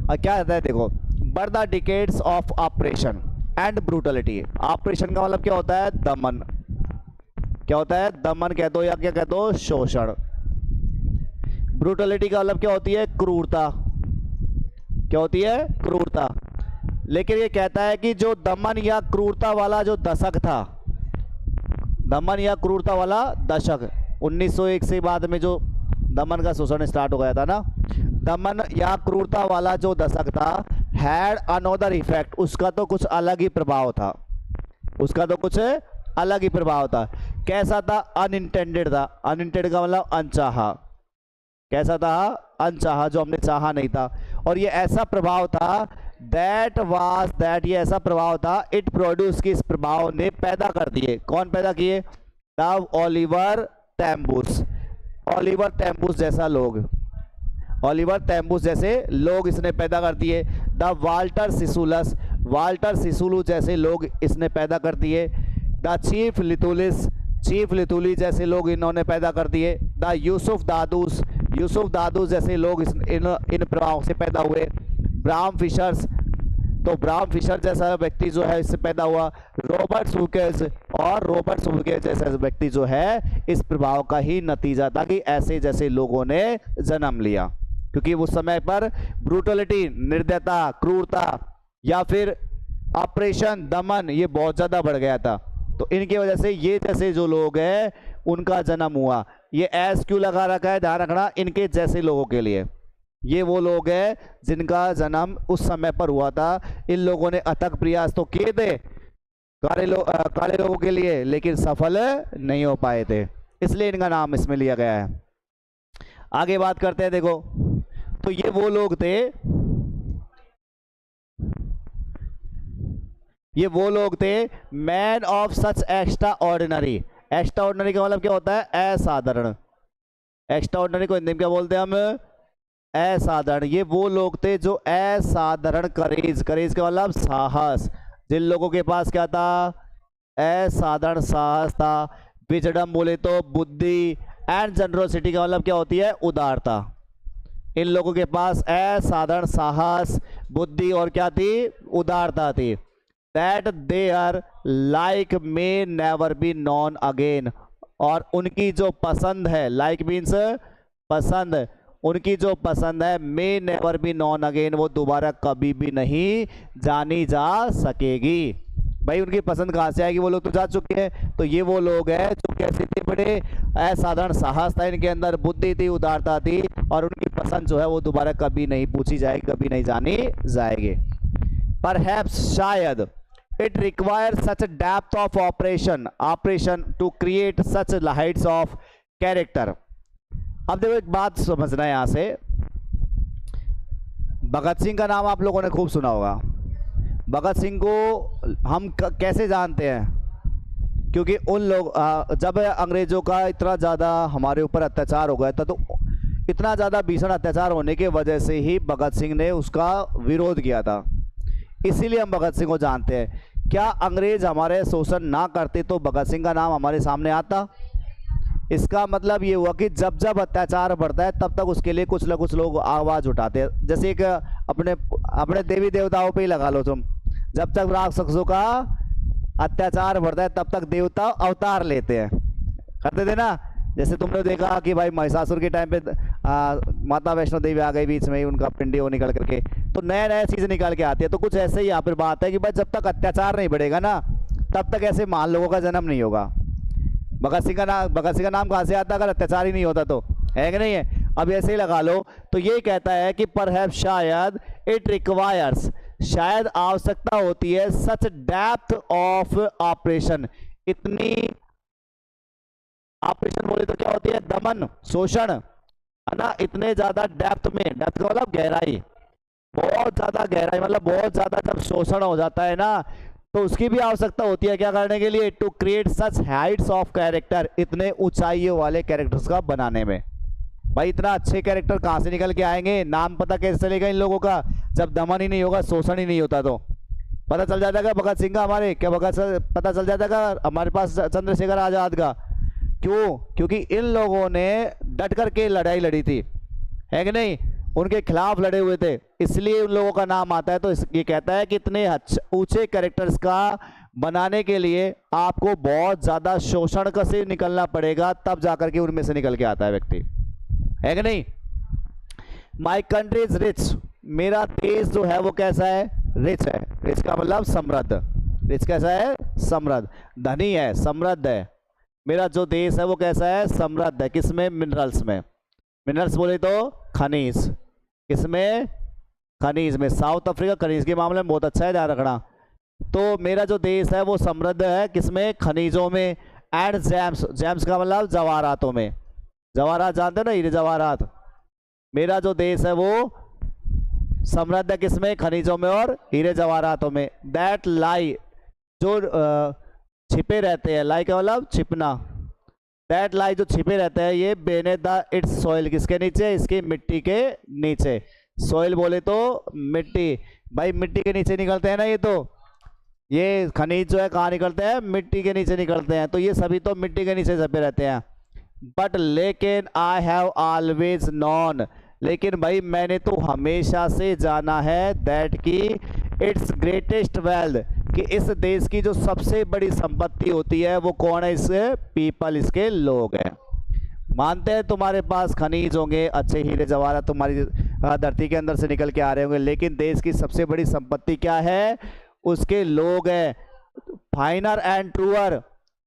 और क्या कहता है देखो, but the decades of operation and brutality, operation का मतलब क्या होता है, दमन, क्या होता है, दमन कह दो या क्या कह दो, शोषण। ब्रूटलिटी का मतलब क्या होती है, क्रूरता, क्या होती है, क्रूरता। लेकिन ये कहता है कि जो दमन या क्रूरता वाला जो दशक था, दमन या क्रूरता वाला दशक, 1901 से बाद में जो दमन का शोषण स्टार्ट हो गया था ना, दमन या क्रूरता वाला जो दशक था, हैड अनदर इफेक्ट, उसका तो कुछ अलग ही प्रभाव था, उसका तो कुछ अलग ही प्रभाव था। कैसा था, अनइंटेंडेड था, अनइंटेंडेड का मतलब अनचाहा, कैसा था, अनचाहा, जो हमने चाहा नहीं था। और ये ऐसा प्रभाव था, दैट वाज दैट, ये ऐसा प्रभाव था, इट प्रोड्यूस, की इस प्रभाव ने पैदा कर दिए, कौन पैदा किए, द ओलिवर टैम्बूस, ओलिवर टेम्बुस जैसा लोग, ओलिवर टेम्बुस जैसे लोग इसने पैदा कर दिए। द वाल्टर सिसुलस, वाल्टर सिसुलू जैसे लोग इसने पैदा कर दिए। द चीफ लिथुलिस, चीफ लिथुली जैसे लोग इन्होंने पैदा कर दिए। द यूसुफ दादूस, यूसुफ दादूस जैसे लोग इन प्रभावों से पैदा हुए। ब्राम फिशर्स, तो ब्राम फिशर जैसा व्यक्ति जो है इससे पैदा हुआ। रॉबर्ट सुकेज, और रॉबर्ट सुकेज जैसा व्यक्ति जो है इस प्रभाव का ही नतीजा था कि ऐसे जैसे लोगों ने जन्म लिया, क्योंकि उस समय पर ब्रूटलिटी, निर्दयता, क्रूरता या फिर ऑपरेशन, दमन, ये बहुत ज़्यादा बढ़ गया था। तो इनकी वजह से ये जैसे जो लोग हैं उनका जन्म हुआ। ये एस क्यों लगा रखा है, ध्यान रखना, इनके जैसे लोगों के लिए। ये वो लोग हैं जिनका जन्म उस समय पर हुआ था। इन लोगों ने अथक प्रयास तो किए थे काले लोगों के लिए, लेकिन सफल नहीं हो पाए थे, इसलिए इनका नाम इसमें लिया गया है। आगे बात करते हैं, देखो तो ये वो लोग थे, ये वो लोग थे man of such extra ordinary. Extra ordinary का मतलब क्या होता है, असाधारण। एक्स्ट्रा ऑर्डिनरी को हिंदी में क्या बोलते हैं हम, असाधारण। ये वो लोग थे जो असाधारण करेज, करेज का मतलब साहस, जिन लोगों के पास क्या था, असाधारण साहस था। विजडम बोले तो बुद्धि, एंड जनरोसिटी का मतलब क्या होती है, उदारता। इन लोगों के पास असाधारण साहस, बुद्धि और क्या थी, उदारता थी। That their like may never be known again, और उनकी जो पसंद है, लाइक मीन्स पसंद, उनकी जो पसंद है, मे नेवर बी नॉन अगेन, वो दोबारा कभी भी नहीं जानी जा सकेगी। भाई उनकी पसंद कहाँ से आएगी, वो लोग तो जा चुके हैं। तो ये वो लोग हैं जो कैसे थे, बड़े असाधारण साहस था इनके अंदर, बुद्धि थी, उदारता थी, और उनकी पसंद जो है वो दोबारा कभी नहीं पूछी जाएगी, कभी नहीं जानी जाएगी। परहैप्स, शायद, it require such depth of operation to create such heights of character. अब देखो एक बात समझना है यहाँ से, भगत सिंह का नाम आप लोगों ने खूब सुना होगा। भगत सिंह को हम कैसे जानते हैं, क्योंकि उन लोग जब अंग्रेजों का इतना ज़्यादा हमारे ऊपर अत्याचार हो गया था, तो इतना ज़्यादा भीषण अत्याचार होने की वजह से ही भगत सिंह ने उसका विरोध किया था, इसीलिए हम भगत सिंह को जानते हैं। क्या अंग्रेज हमारे शोषण ना करते तो भगत सिंह का नाम हमारे सामने आता? इसका मतलब ये हुआ कि जब जब अत्याचार बढ़ता है तब तक उसके लिए कुछ न कुछ लोग आवाज़ उठाते हैं। जैसे एक अपने देवी देवताओं पे ही लगा लो तुम, जब तक राक्षसों का अत्याचार बढ़ता है तब तक देवता अवतार लेते हैं, करते थे ना। जैसे तुमने देखा कि भाई महिषासुर के टाइम पे माता वैष्णो देवी आ गई बीच में ही, उनका पिंडी वो निकल करके, तो नए नए चीज़ निकाल के आती है। तो कुछ ऐसे ही यहाँ पर बात है कि भाई जब तक अत्याचार नहीं बढ़ेगा ना तब तक ऐसे महान लोगों का जन्म नहीं होगा। भगत सिंह का नाम कहाँ से आता अगर अत्याचार ही नहीं होता तो, है कि नहीं है? अब ऐसे ही लगा लो। तो ये कहता है कि परहैप्स, शायद, इट रिक्वायर्स, शायद आवश्यकता होती है, सच डेप्थ ऑफ ऑपरेशन, इतनी, ऑपरेशन बोले तो क्या होती है, दमन, शोषण, है ना, इतने ज्यादा डेप्थ में, डेप्थ का मतलब गहराई, बहुत ज्यादा गहराई, मतलब बहुत ज्यादा जब शोषण हो जाता है ना तो उसकी भी आवश्यकता होती है क्या करने के लिए, to create such heights of character, इतने ऊंचाइयों वाले कैरेक्टर्स का बनाने में। भाई इतना अच्छे कैरेक्टर कहाँ से निकल के आएंगे, नाम पता कैसे चलेगा इन लोगों का जब दमन ही नहीं होगा, शोषण ही नहीं होता। तो पता चल जाता है भगत सिंह का हमारे, क्या पता चल जाता है हमारे पास चंद्रशेखर आजाद का। क्यों? क्योंकि इन लोगों ने डट करके लड़ाई लड़ी थी, है कि नहीं, उनके खिलाफ लड़े हुए थे, इसलिए उन लोगों का नाम आता है। तो ये कहता है कि इतने ऊंचे कैरेक्टर्स का बनाने के लिए आपको बहुत ज़्यादा शोषण का से निकलना पड़ेगा, तब जाकर के उनमें से निकल के आता है व्यक्ति, है कि नहीं। माई कंट्री इज रिच, मेरा देश जो है वो कैसा है, रिच है। रिच का मतलब समृद्ध, रिच कैसा है, समृद्ध, धनी है, समृद्ध है। मेरा जो देश है वो कैसा है, समृद्ध है। किसमें? मिनरल्स में। मिनरल्स बोले तो खनिज, किसमें? खनिज में। साउथ अफ्रीका खनिज के मामले में बहुत अच्छा है, ध्यान रखना। तो मेरा जो देश है वो समृद्ध है, किसमें? खनिजों में। एंड जेम्स, जेम्स का मतलब जवाहरातों में। जवाहरात जानते हो ना, हीरे जवाहरात। मेरा जो देश है वो समृद्ध है, किसमें? खनिजों में और हीरे जवाहरातों में। दैट लाई, जो छिपे रहते हैं, लाई का मतलब छिपना, दैट लाई जो छिपे रहते हैं ये बेनेथ द इट्स सॉइल, किसके नीचे, इसकी मिट्टी के नीचे। सॉइल बोले तो मिट्टी, भाई मिट्टी के नीचे निकलते हैं ना ये खनिज जो है कहाँ निकलते हैं, मिट्टी के नीचे निकलते हैं, तो ये सभी तो मिट्टी के नीचे छपे रहते हैं। बट लेकिन आई हैव ऑलवेज नॉन, लेकिन भाई मैंने तो हमेशा से जाना है दैट की इट्स ग्रेटेस्ट वेल्थ, कि इस देश की जो सबसे बड़ी संपत्ति होती है वो कौन है, इस पीपल, इसके लोग हैं। मानते हैं तुम्हारे पास खनिज होंगे, अच्छे हीरे जवाहरात तुम्हारी धरती के अंदर से निकल के आ रहे होंगे, लेकिन देश की सबसे बड़ी संपत्ति क्या है, उसके लोग हैं। फाइनर एंड ट्रूअर,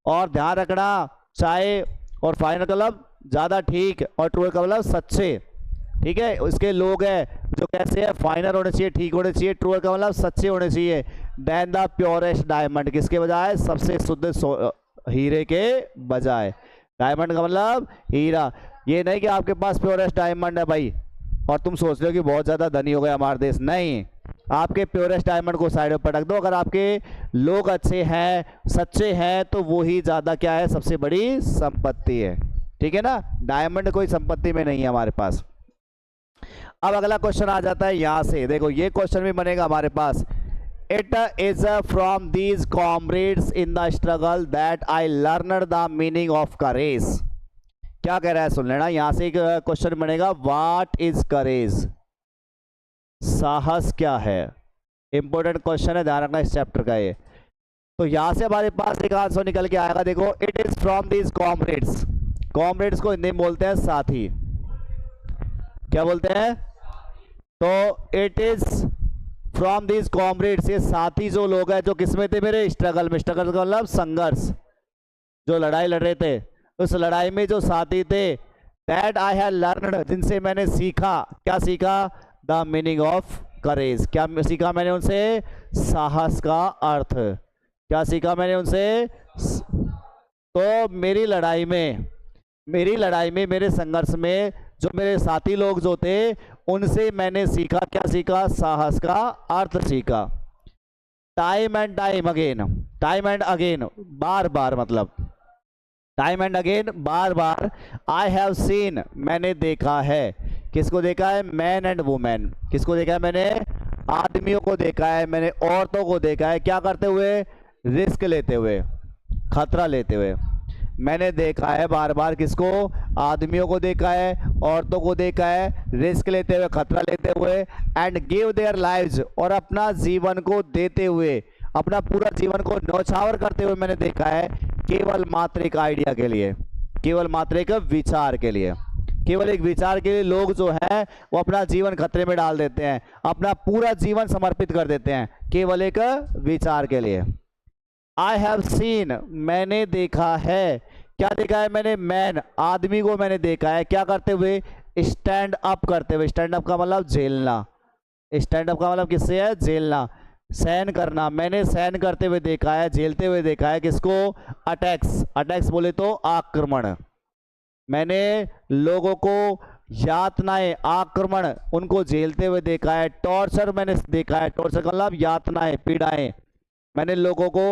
और ध्यान रखना चाहे, और फाइनर का मतलब ज़्यादा ठीक, और ट्रूअर का मतलब सच्चे, ठीक है, उसके लोग हैं जो कैसे है, फाइनर होने चाहिए, ठीक होने चाहिए, ट्रूअर का मतलब सच्चे होने चाहिए, देन द प्योरेस्ट डायमंड, किसके बजाय, सबसे शुद्ध हीरे के बजाय। डायमंड का मतलब हीरा, ये नहीं कि आपके पास प्योरेस्ट डायमंड है भाई और तुम सोच रहे हो कि बहुत ज़्यादा धनी हो गया हमारा देश, नहीं, आपके प्योरेस्ट डायमंड को साइड में पटक दो, अगर आपके लोग अच्छे हैं, सच्चे हैं, तो वो ही ज़्यादा क्या है, सबसे बड़ी संपत्ति है, ठीक है ना। डायमंड कोई संपत्ति में नहीं है हमारे पास। अब अगला क्वेश्चन आ जाता है यहां से, देखो ये क्वेश्चन भी बनेगा हमारे पास। It is from these comrades in the struggle that I learned the meaning of courage. क्या कह रहा है सुन लेना, यहां से एक क्वेश्चन बनेगा, व्हाट इज करेज, साहस क्या है, इंपॉर्टेंट क्वेश्चन है, ध्यान रखना इस चैप्टर का ये। तो यहां से हमारे पास एक आंसर निकल के आएगा, देखो it is from these comrades, comrades को हिंदी में बोलते हैं साथी, क्या बोलते हैं, तो it is from these comrades, ये साथी जो लोग हैं जो किसमें थे मेरे, स्ट्रगल में, स्ट्रगल का मतलब संघर्ष, जो लड़ाई लड़ रहे थे, उस लड़ाई में जो साथी थे, दैट आई हैव लर्नड, जिनसे मैंने सीखा, क्या सीखा, द मीनिंग ऑफ करेज, क्या सीखा मैंने उनसे, साहस का अर्थ, क्या सीखा मैंने उनसे, तो मेरी लड़ाई में, मेरे संघर्ष में जो मेरे साथी लोग जो थे उनसे मैंने सीखा, क्या सीखा, साहस का अर्थ सीखा। Time and time again, time and again, बार बार, मतलब टाइम एंड अगेन, बार बार, आई हैव सीन, मैंने देखा है, किसको देखा है, मैन एंड वुमेन, किसको देखा है मैंने, आदमियों को देखा है, मैंने औरतों को देखा है, क्या करते हुए, रिस्क लेते हुए, खतरा लेते हुए, मैंने देखा है बार बार, किसको, आदमियों को देखा है, औरतों को देखा है, रिस्क लेते हुए, खतरा लेते हुए, एंड गिव देयर लाइव्स, और अपना जीवन को देते हुए, अपना पूरा जीवन को न्यौछावर करते हुए मैंने देखा है, केवल मात्र एक आइडिया के लिए, केवल मात्र एक विचार के लिए, केवल एक विचार के लिए लोग जो है वो अपना जीवन खतरे में डाल देते हैं, अपना पूरा जीवन समर्पित कर देते हैं, केवल एक विचार के लिए। आई हैव सीन, मैंने देखा है, क्या देखा है मैंने, मैन, आदमी को मैंने देखा है, क्या करते हुए, स्टैंड अप करते हुए, स्टैंड अप का मतलब झेलना, स्टैंड अप का मतलब किससे है, झेलना, सहन करना, मैंने सहन करते हुए देखा है, झेलते हुए देखा है, किसको, अटैक्स, अटैक्स बोले तो आक्रमण, मैंने लोगों को यातनाएं, आक्रमण, उनको झेलते हुए देखा है, टॉर्चर मैंने देखा है, टॉर्चर का मतलब यातनाएं, पीड़ाएं, मैंने लोगों को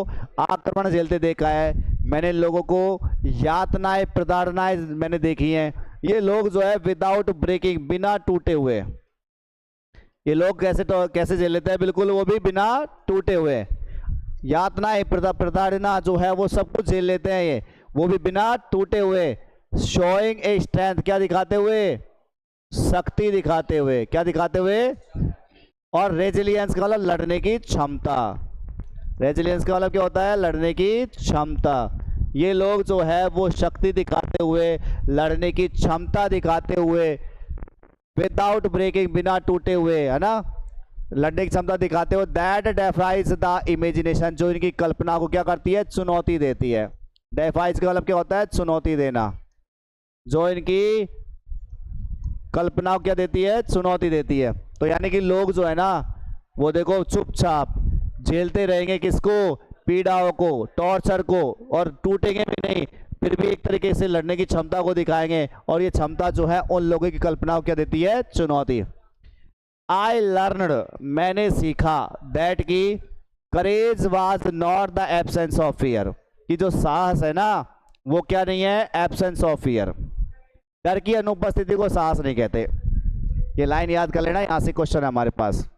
आक्रमण झेलते देखा है, मैंने लोगों को यातनाएं, प्रताड़नाएं मैंने देखी हैं। ये लोग जो है विदाउट ब्रेकिंग, बिना टूटे हुए, ये लोग कैसे झेल लेते हैं, बिल्कुल वो भी बिना टूटे हुए, यातनाएं, प्रताड़ना जो है वो सब कुछ झेल लेते हैं ये, वो भी बिना टूटे हुए। शोइंग ए स्ट्रेंथ, क्या दिखाते हुए, शक्ति दिखाते हुए, क्या दिखाते हुए, और रेजिलियंस का मतलब लड़ने की क्षमता, रेजिलियंस का मतलब क्या होता है, लड़ने की क्षमता। ये लोग जो है वो शक्ति दिखाते हुए, लड़ने की क्षमता दिखाते हुए, विदाउट ब्रेकिंग, बिना टूटे हुए, है ना, लड़ने की क्षमता दिखाते हुए, दैट डेफाइज द इमेजिनेशन, जो इनकी कल्पना को क्या करती है, चुनौती देती है। डेफाइज का मतलब क्या होता है, चुनौती देना, जो इनकी कल्पना को क्या देती है, चुनौती देती है। तो यानी कि लोग जो है ना वो देखो चुपचाप झेलते रहेंगे, किसको, पीड़ाओं को, टॉर्चर को, और टूटेंगे भी नहीं, फिर भी एक तरीके से लड़ने की क्षमता को दिखाएंगे, और ये क्षमता जो है उन लोगों की कल्पना को क्या देती है, चुनौती। आई लर्नड, मैंने सीखा, दैट की courage was not the absence of fear, कि जो साहस है ना वो क्या नहीं है? Absence of fear. डर की अनुपस्थिति को साहस नहीं कहते। ये लाइन याद कर लेना, यहां से क्वेश्चन है हमारे पास।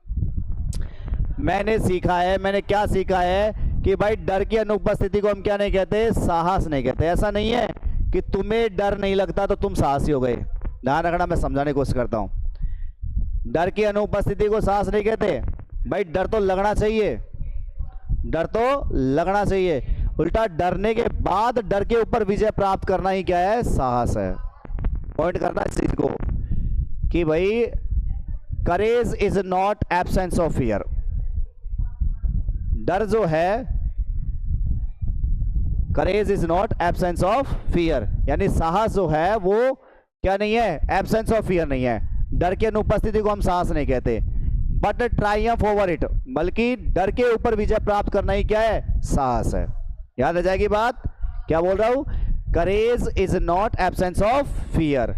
मैंने सीखा है, मैंने क्या सीखा है कि भाई डर की अनुपस्थिति को हम क्या नहीं कहते? साहस नहीं कहते। ऐसा नहीं है कि तुम्हें डर नहीं लगता तो तुम साहसी हो गए। ध्यान रखना, मैं समझाने की कोशिश करता हूं। डर की अनुपस्थिति को साहस नहीं कहते। भाई डर तो लगना चाहिए, डर तो लगना चाहिए। उल्टा डरने के बाद डर के ऊपर विजय प्राप्त करना ही क्या है? साहस है। पॉइंट करना इस चीज को कि भाई करेज is not absence of fear. डर जो है, करेज is not absence of fear, यानी साहस जो है वो क्या नहीं है? एब्सेंस ऑफ फियर नहीं है। डर की अनुपस्थिति को हम साहस नहीं कहते। बट ट्रायम्फ ओवर इट, बल्कि डर के ऊपर विजय प्राप्त करना ही क्या है? साहस है। याद आ जाएगी बात? क्या बोल रहा हूं? करेज is not absence of fear.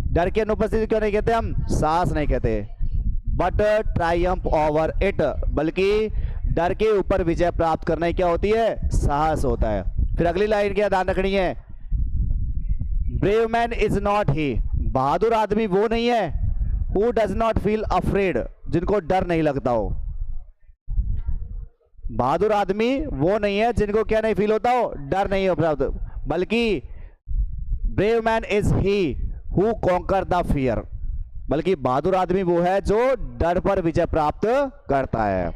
डर की अनुपस्थिति क्यों नहीं कहते हम? साहस नहीं कहते। बट ट्रायम्फ ओवर इट, बल्कि डर के ऊपर विजय प्राप्त करना ही क्या होती है? साहस होता है। फिर अगली लाइन क्या ध्यान रखनी है? Brave man is not he, बहादुर आदमी वो नहीं है who does not feel afraid, जिनको डर नहीं लगता हो। बहादुर आदमी वो नहीं है जिनको क्या नहीं फील होता हो? डर नहीं हो प्राप्त, बल्कि brave man is he who conquer the fear, बल्कि बहादुर आदमी वो है जो डर पर विजय प्राप्त करता है।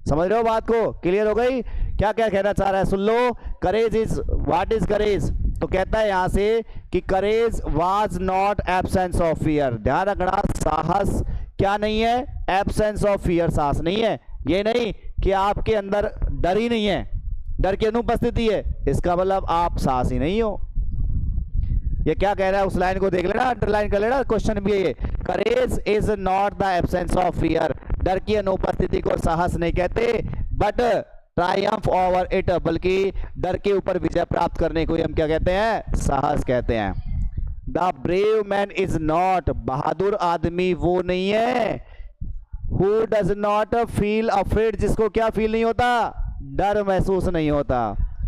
समझ रहे हो बात को? क्लियर हो गई? क्या क्या कहना चाह रहा है सुन लो। Courage is, what is courage? तो कहता है यहां से कि courage was not absence of fear. ध्यान रखना, साहस क्या नहीं है? एब्सेंस ऑफ फियर, साहस नहीं है। ये नहीं कि आपके अंदर डर ही नहीं है, डर की अनुपस्थिति है, इसका मतलब आप साहसी नहीं हो। ये क्या कह रहा है उस लाइन को देख लेना, अंडरलाइन कर लेना, क्वेश्चन भी है ये। करेज is not the absence of fear, डर की अनुपस्थिति को साहस नहीं कहते। बट ट्रायम्फ ओवर इट, बल्कि डर के ऊपर विजय प्राप्त करने को हम क्या कहते हैं? साहस कहते हैं। The brave man is not, बहादुर आदमी वो नहीं है who does not feel afraid, जिसको क्या फील नहीं होता? डर महसूस नहीं होता।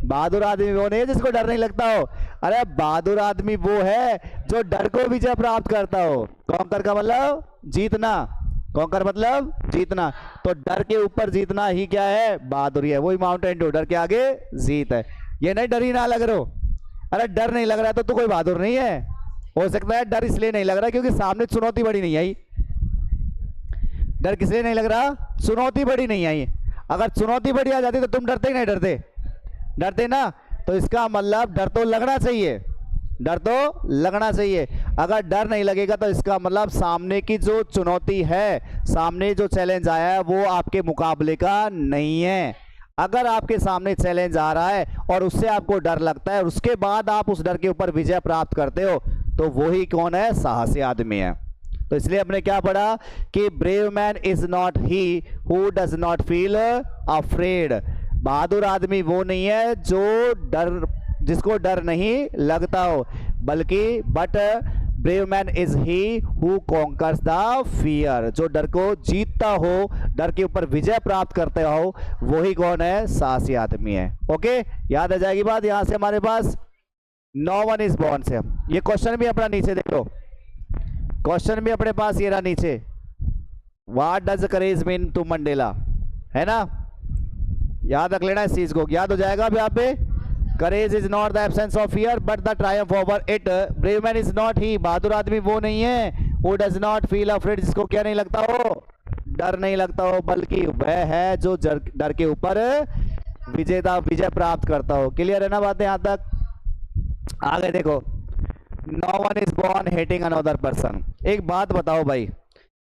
बहादुर आदमी वो नहीं है जिसको डर नहीं लगता हो। अरे बहादुर आदमी वो है जो डर को विजय प्राप्त करता हो। कॉन्कर का मतलब जीतना, कॉन्कर मतलब जीतना। तो डर के ऊपर जीतना ही क्या है? बहादुरी है। वही माउंटेन ड्यू, डर के आगे जीत है। ये नहीं डर ही ना लग रहा हो। अरे डर नहीं लग रहा तो तू कोई बहादुर नहीं है। हो सकता है डर इसलिए नहीं लग रहा क्योंकि सामने चुनौती बड़ी नहीं आई। डर किस लिए नहीं लग रहा? चुनौती बड़ी नहीं आई। अगर चुनौती बड़ी आ जाती तो तुम डरते ही नहीं? डरते, डरते ना। तो इसका मतलब डर तो लगना चाहिए, डर तो लगना चाहिए। अगर डर नहीं लगेगा तो इसका मतलब सामने की जो चुनौती है, सामने जो चैलेंज आया है वो आपके मुकाबले का नहीं है। अगर आपके सामने चैलेंज आ रहा है और उससे आपको डर लगता है और उसके बाद आप उस डर के ऊपर विजय प्राप्त करते हो तो वही कौन है? साहसी आदमी है। तो इसलिए हमने क्या पढ़ा कि brave man is not he who does not feel afraid. बहादुर आदमी वो नहीं है जो डर, जिसको डर नहीं लगता हो, बल्कि but brave man is he who conquers the fear, जो डर को जीतता हो, डर के ऊपर विजय प्राप्त करते हो, वही कौन है? साहसी आदमी है। ओके, याद आ जाएगी बात? यहां से हमारे पास नो वन इज बॉर्न से ये क्वेश्चन भी अपना नीचे देखो, क्वेश्चन भी अपने पास ये रहा नीचे। What does courage mean to Mandela, है ना? याद रख लेना इस चीज को, याद हो जाएगा अब यहाँ पे। Courage is not the absence of fear but the triumph over it. Brave man is not he, बहादुर आदमी वो नहीं है who does not feel afraid, जिसको क्या नहीं लगता हो? डर नहीं लगता हो, बल्कि वह है जो डर के ऊपर विजय प्राप्त करता हो। क्लियर है ना बातें यहाँ तक? आगे देखो, no one is born hating another person. एक बात बताओ भाई,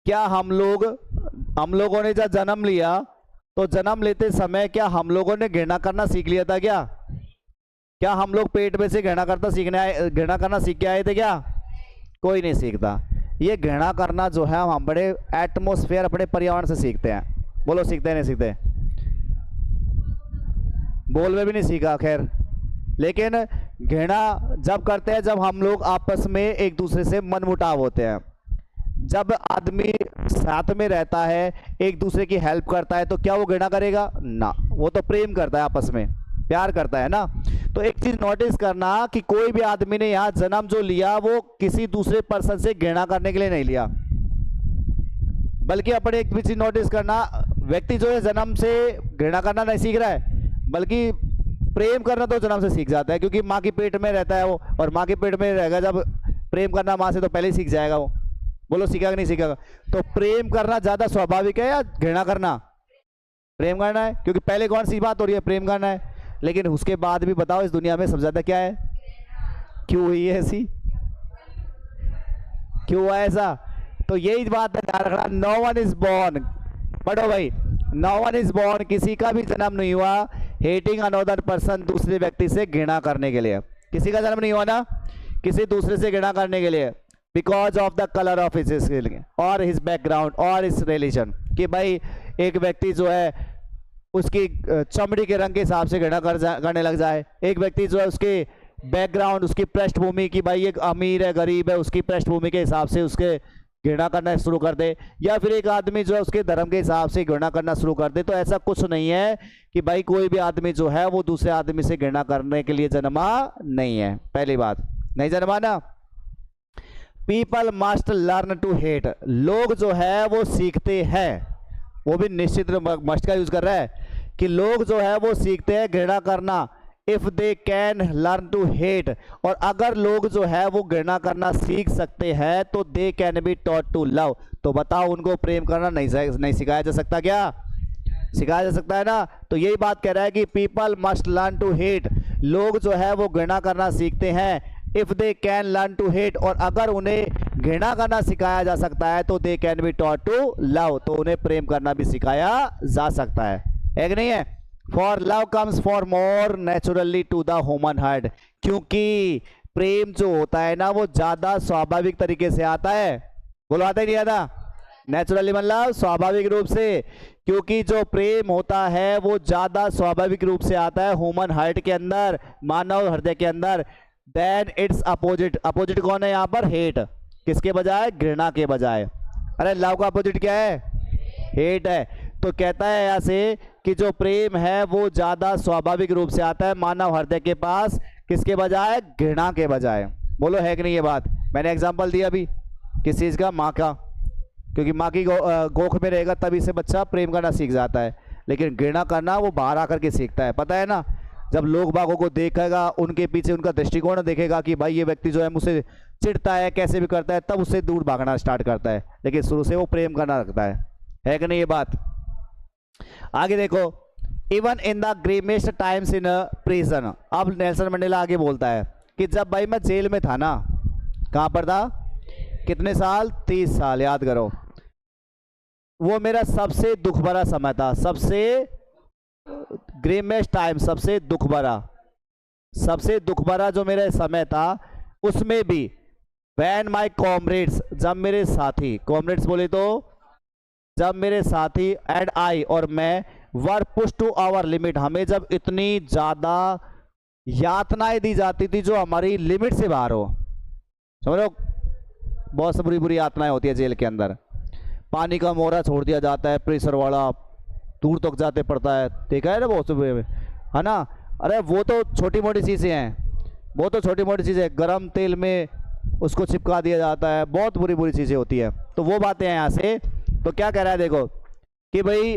क्या हम लोगों ने जब जन्म लिया तो जन्म लेते समय क्या हम लोगों ने घृणा करना सीख लिया था? क्या हम लोग पेट में से घृणा करना सीख के आए थे? क्या कोई नहीं सीखता। ये घृणा करना जो है हम बड़े एटमोस्फेयर, अपने पर्यावरण से सीखते हैं। बोलो सीखते नहीं सीखते? बोल में भी नहीं सीखा खैर, लेकिन घृणा जब करते हैं जब हम लोग आपस में एक दूसरे से मनमुटाव होते हैं। जब आदमी साथ में रहता है, एक दूसरे की हेल्प करता है, तो क्या वो घृणा करेगा? ना, वो तो प्रेम करता है, आपस में प्यार करता है ना। तो एक चीज नोटिस करना कि कोई भी आदमी ने यहां जन्म जो लिया वो किसी दूसरे पर्सन से घृणा करने के लिए नहीं लिया, बल्कि अपने एक भी चीज नोटिस करना, व्यक्ति जो है जन्म से घृणा करना नहीं सीख रहा है, बल्कि प्रेम करना तो जन्म से सीख जाता है, क्योंकि माँ के पेट में रहता है वो, और माँ के पेट में रहेगा जब प्रेम करना माँ से तो पहले ही सीख जाएगा वो। बोलो सीखा कि नहीं सीखेगा? तो प्रेम करना ज्यादा स्वाभाविक है या घृणा करना? प्रेम करना है, क्योंकि पहले कौन सी बात हो रही है? प्रेम करना है। लेकिन उसके बाद भी बताओ इस दुनिया में सबसे ज्यादा क्या है? क्यों हुई है ऐसी? क्यों हुआ ऐसा? तो यही बात है ध्यान रखना, नो वन इज बॉर्न, पढ़ो भाई, नो वन इज बॉर्न, किसी का भी जन्म नहीं हुआ हेटिंग अनदर पर्सन, दूसरे व्यक्ति से घृणा करने के लिए। किसी का जन्म नहीं हुआ ना किसी दूसरे से घृणा करने के लिए, because of the colour of his skin और हिज बैकग्राउंड और हिज रिलीजन, कि भाई एक व्यक्ति जो है उसकी चमड़ी के रंग के हिसाब से घृणा करने लग जाए, एक व्यक्ति जो है उसके बैकग्राउंड, उसकी पृष्ठभूमि की भाई एक अमीर है गरीब है, उसकी पृष्ठभूमि के हिसाब से उसके घृणा करना शुरू कर दे, या फिर एक आदमी जो है उसके धर्म के हिसाब से घृणा करना शुरू कर दे। तो ऐसा कुछ नहीं है कि भाई कोई भी आदमी जो है वो दूसरे आदमी से घृणा करने के लिए जन्मा नहीं है, पहली बात नहीं जन्मा ना। People must learn to hate, लोग जो है वो सीखते हैं, वो भी निश्चित मस्ट का यूज कर रहा है कि लोग जो है वो सीखते हैं घृणा करना, if they can learn to hate, और अगर लोग जो है वो घृणा करना सीख सकते हैं तो they can be taught to love. तो बताओ उनको प्रेम करना नहीं सिखाया जा सकता क्या? सिखाया जा सकता है ना। तो यही बात कह रहा है कि people must learn to hate, लोग जो है वो घृणा करना सीखते हैं, if they can learn to hate, और अगर उन्हें घृणा करना सिखाया जा सकता है तो they can be taught to love, तो उन्हें प्रेम करना भी सिखाया जा सकता है कि नहीं है? For love comes for more naturally to the human heart, क्योंकि प्रेम जो होता है ना वो ज्यादा स्वाभाविक तरीके से आता है। बोलो आता ही नहीं आता? नेचुरली मतलब स्वाभाविक रूप से, क्योंकि जो प्रेम होता है वो ज्यादा स्वाभाविक रूप से आता है ह्यूमन हार्ट के अंदर, मानव हृदय के अंदर। देन इट्स अपोजिट, अपोजिट कौन है यहाँ पर? हेट, किसके बजाय? घृणा के बजाय। अरे लव का अपोजिट क्या है? हेट है। तो कहता है यहाँ से कि जो प्रेम है वो ज्यादा स्वाभाविक रूप से आता है मानव हृदय के पास, किसके बजाय? घृणा के बजाय। बोलो है कि नहीं ये बात? मैंने एग्जांपल दिया अभी किस चीज का? माँ का, क्योंकि माँ की गोख में रहेगा तभी से बच्चा प्रेम करना सीख जाता है, लेकिन घृणा करना वो बाहर आकर के सीखता है, पता है ना। जब लोग बागों को देखेगा, उनके पीछे उनका दृष्टिकोण देखेगा कि भाई ये व्यक्ति जो है मुझसे चिढ़ता है, कैसे भी करता है, तब उससे दूर भागना स्टार्ट करता है, लेकिन शुरू से वो प्रेम करना रखता है कि नहीं ये बात? आगे देखो, even in the grimmest times in prison, अब नेल्सन मंडेला आगे बोलता है कि जब भाई मैं जेल में था ना, कहां पर था? कितने साल? 30 साल, याद करो। वो मेरा सबसे दुख भरा समय था, सबसे ग्रेमेस्ट टाइम, सबसे दुख भरा जो मेरा समय था, उसमें भी वैन माई कॉमरेड्स, जब मेरे साथी, कॉमरेड्स बोले तो जब मेरे साथी, एंड आई और मैं, वर पुश टू आवर लिमिट, हमें जब इतनी ज्यादा यातनाएं दी जाती थी जो हमारी लिमिट से बाहर हो। समझ लो, बहुत सी बुरी बुरी यातनाएं होती है जेल के अंदर। पानी का मोहरा छोड़ दिया जाता है, प्रेशर वाला, दूर तक जाते पड़ता है, देखा है ना बहुत से, है ना। अरे वो तो छोटी मोटी चीज़ें हैं, वो तो छोटी मोटी चीज़ें, गरम तेल में उसको चिपका दिया जाता है, बहुत बुरी बुरी चीज़ें होती है। तो वो बातें हैं यहाँ से। तो क्या कह रहा है देखो कि भाई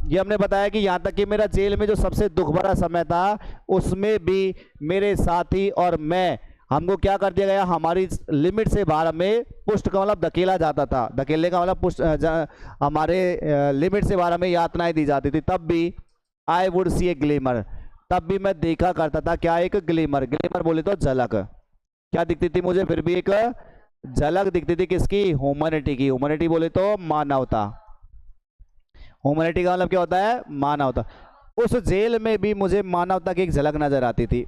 ये हमने बताया कि यहाँ तक कि मेरा जेल में जो सबसे दुख भरा समय था उसमें भी मेरे साथी और मैं, हमको क्या कर दिया गया? हमारी लिमिट से बाहर हमें पुष्ट का मतलब धकेला जाता था, धकेलने का मतलब पुष्ट, हमारे लिमिट से बाहर हमें यातनाएं दी जाती थी। तब भी I would see A glimmer, तब भी मैं देखा करता था क्या? एक ग्लिमर, ग्लिमर बोले तो झलक, क्या दिखती थी मुझे? फिर भी एक झलक दिखती थी, किसकी? ह्यूमैनिटी की। ह्यूमैनिटी बोले तो मानवता, ह्यूमैनिटी का मतलब क्या होता है? मानवता। उस जेल में भी मुझे मानवता की एक झलक नजर आती थी।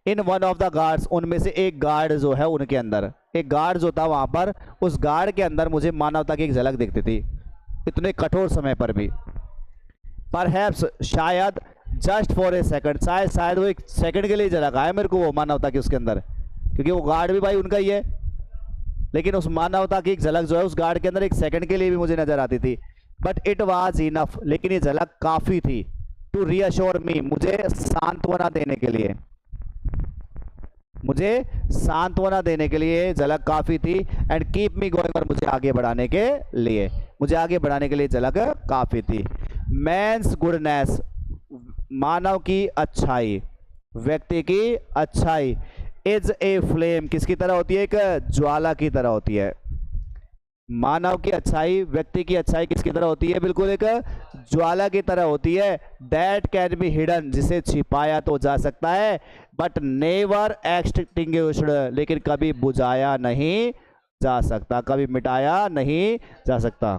In one of the guards, उनमें से एक गार्ड जो है उनके अंदर, एक गार्ड जो था वहां पर, उस गार्ड के अंदर मुझे मानवता की एक झलक दिखती थी, इतने कठोर समय पर भी। परहैप्स, शायद, जस्ट फॉर ए सेकंड, शायद वो एक सेकंड के लिए झलक आया मेरे को वो मानवता की उसके अंदर, क्योंकि वो गार्ड भी भाई उनका ही है, लेकिन उस मानवता की एक झलक जो है उस गार्ड के अंदर एक सेकंड के लिए भी मुझे नजर आती थी। बट इट वाज इनफ, लेकिन ये झलक काफी थी टू रीअश्योर मी, मुझे सांत्वना देने के लिए, मुझे सांत्वना देने के लिए झलक काफी थी। एंड कीप मी गोइंग, और मुझे आगे बढ़ाने के लिए, मुझे आगे बढ़ाने के लिए झलक काफी थी। मैंस गुडनेस, मानव की अच्छाई, व्यक्ति की अच्छाई, इज ए फ्लेम, किसकी तरह होती है, एक ज्वाला की तरह होती है। मानव की अच्छाई, व्यक्ति की अच्छाई किसकी तरह होती है, बिल्कुल एक ज्वाला की तरह होती है। दैट कैन बी हिडन, जिसे छिपाया तो जा सकता है, बट नेवर एक्सटिंग्विश्ड, लेकिन कभी बुझाया नहीं जा सकता, कभी मिटाया नहीं जा सकता।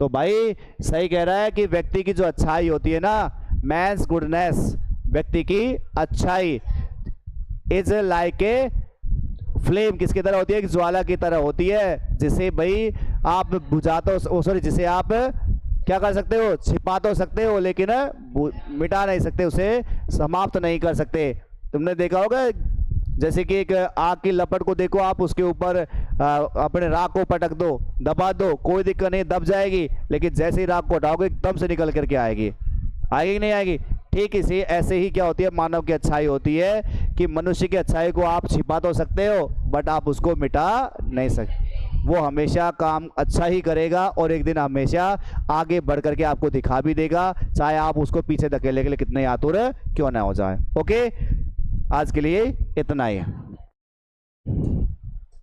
तो भाई सही कह रहा है कि व्यक्ति की जो अच्छाई होती है ना, मैंस गुडनेस, व्यक्ति की अच्छाई, इज लाइक ए फ्लेम, किसकी तरह होती है, एक ज्वाला की तरह होती है, जिसे भाई आप बुझा तो सॉरी जिसे आप क्या कर सकते हो, छिपा तो सकते हो, लेकिन मिटा नहीं सकते, उसे समाप्त नहीं कर सकते। तुमने देखा होगा जैसे कि एक आग की लपट को देखो, आप उसके ऊपर अपने राख को पटक दो, दबा दो, कोई दिक्कत नहीं, दब जाएगी, लेकिन जैसे ही राख को हटाओगे एकदम से निकल करके आएगी, आएगी नहीं आएगी। ठीक इसी ऐसे ही क्या होती है, मानव की अच्छाई होती है कि मनुष्य की अच्छाई को आप छिपा तो सकते हो, बट आप उसको मिटा नहीं सकते। वो हमेशा काम अच्छा ही करेगा और एक दिन हमेशा आगे बढ़ करके आपको दिखा भी देगा, चाहे आप उसको पीछे धकेलने के लिए कितने आतुर क्यों ना हो जाए। ओके, आज के लिए इतना ही।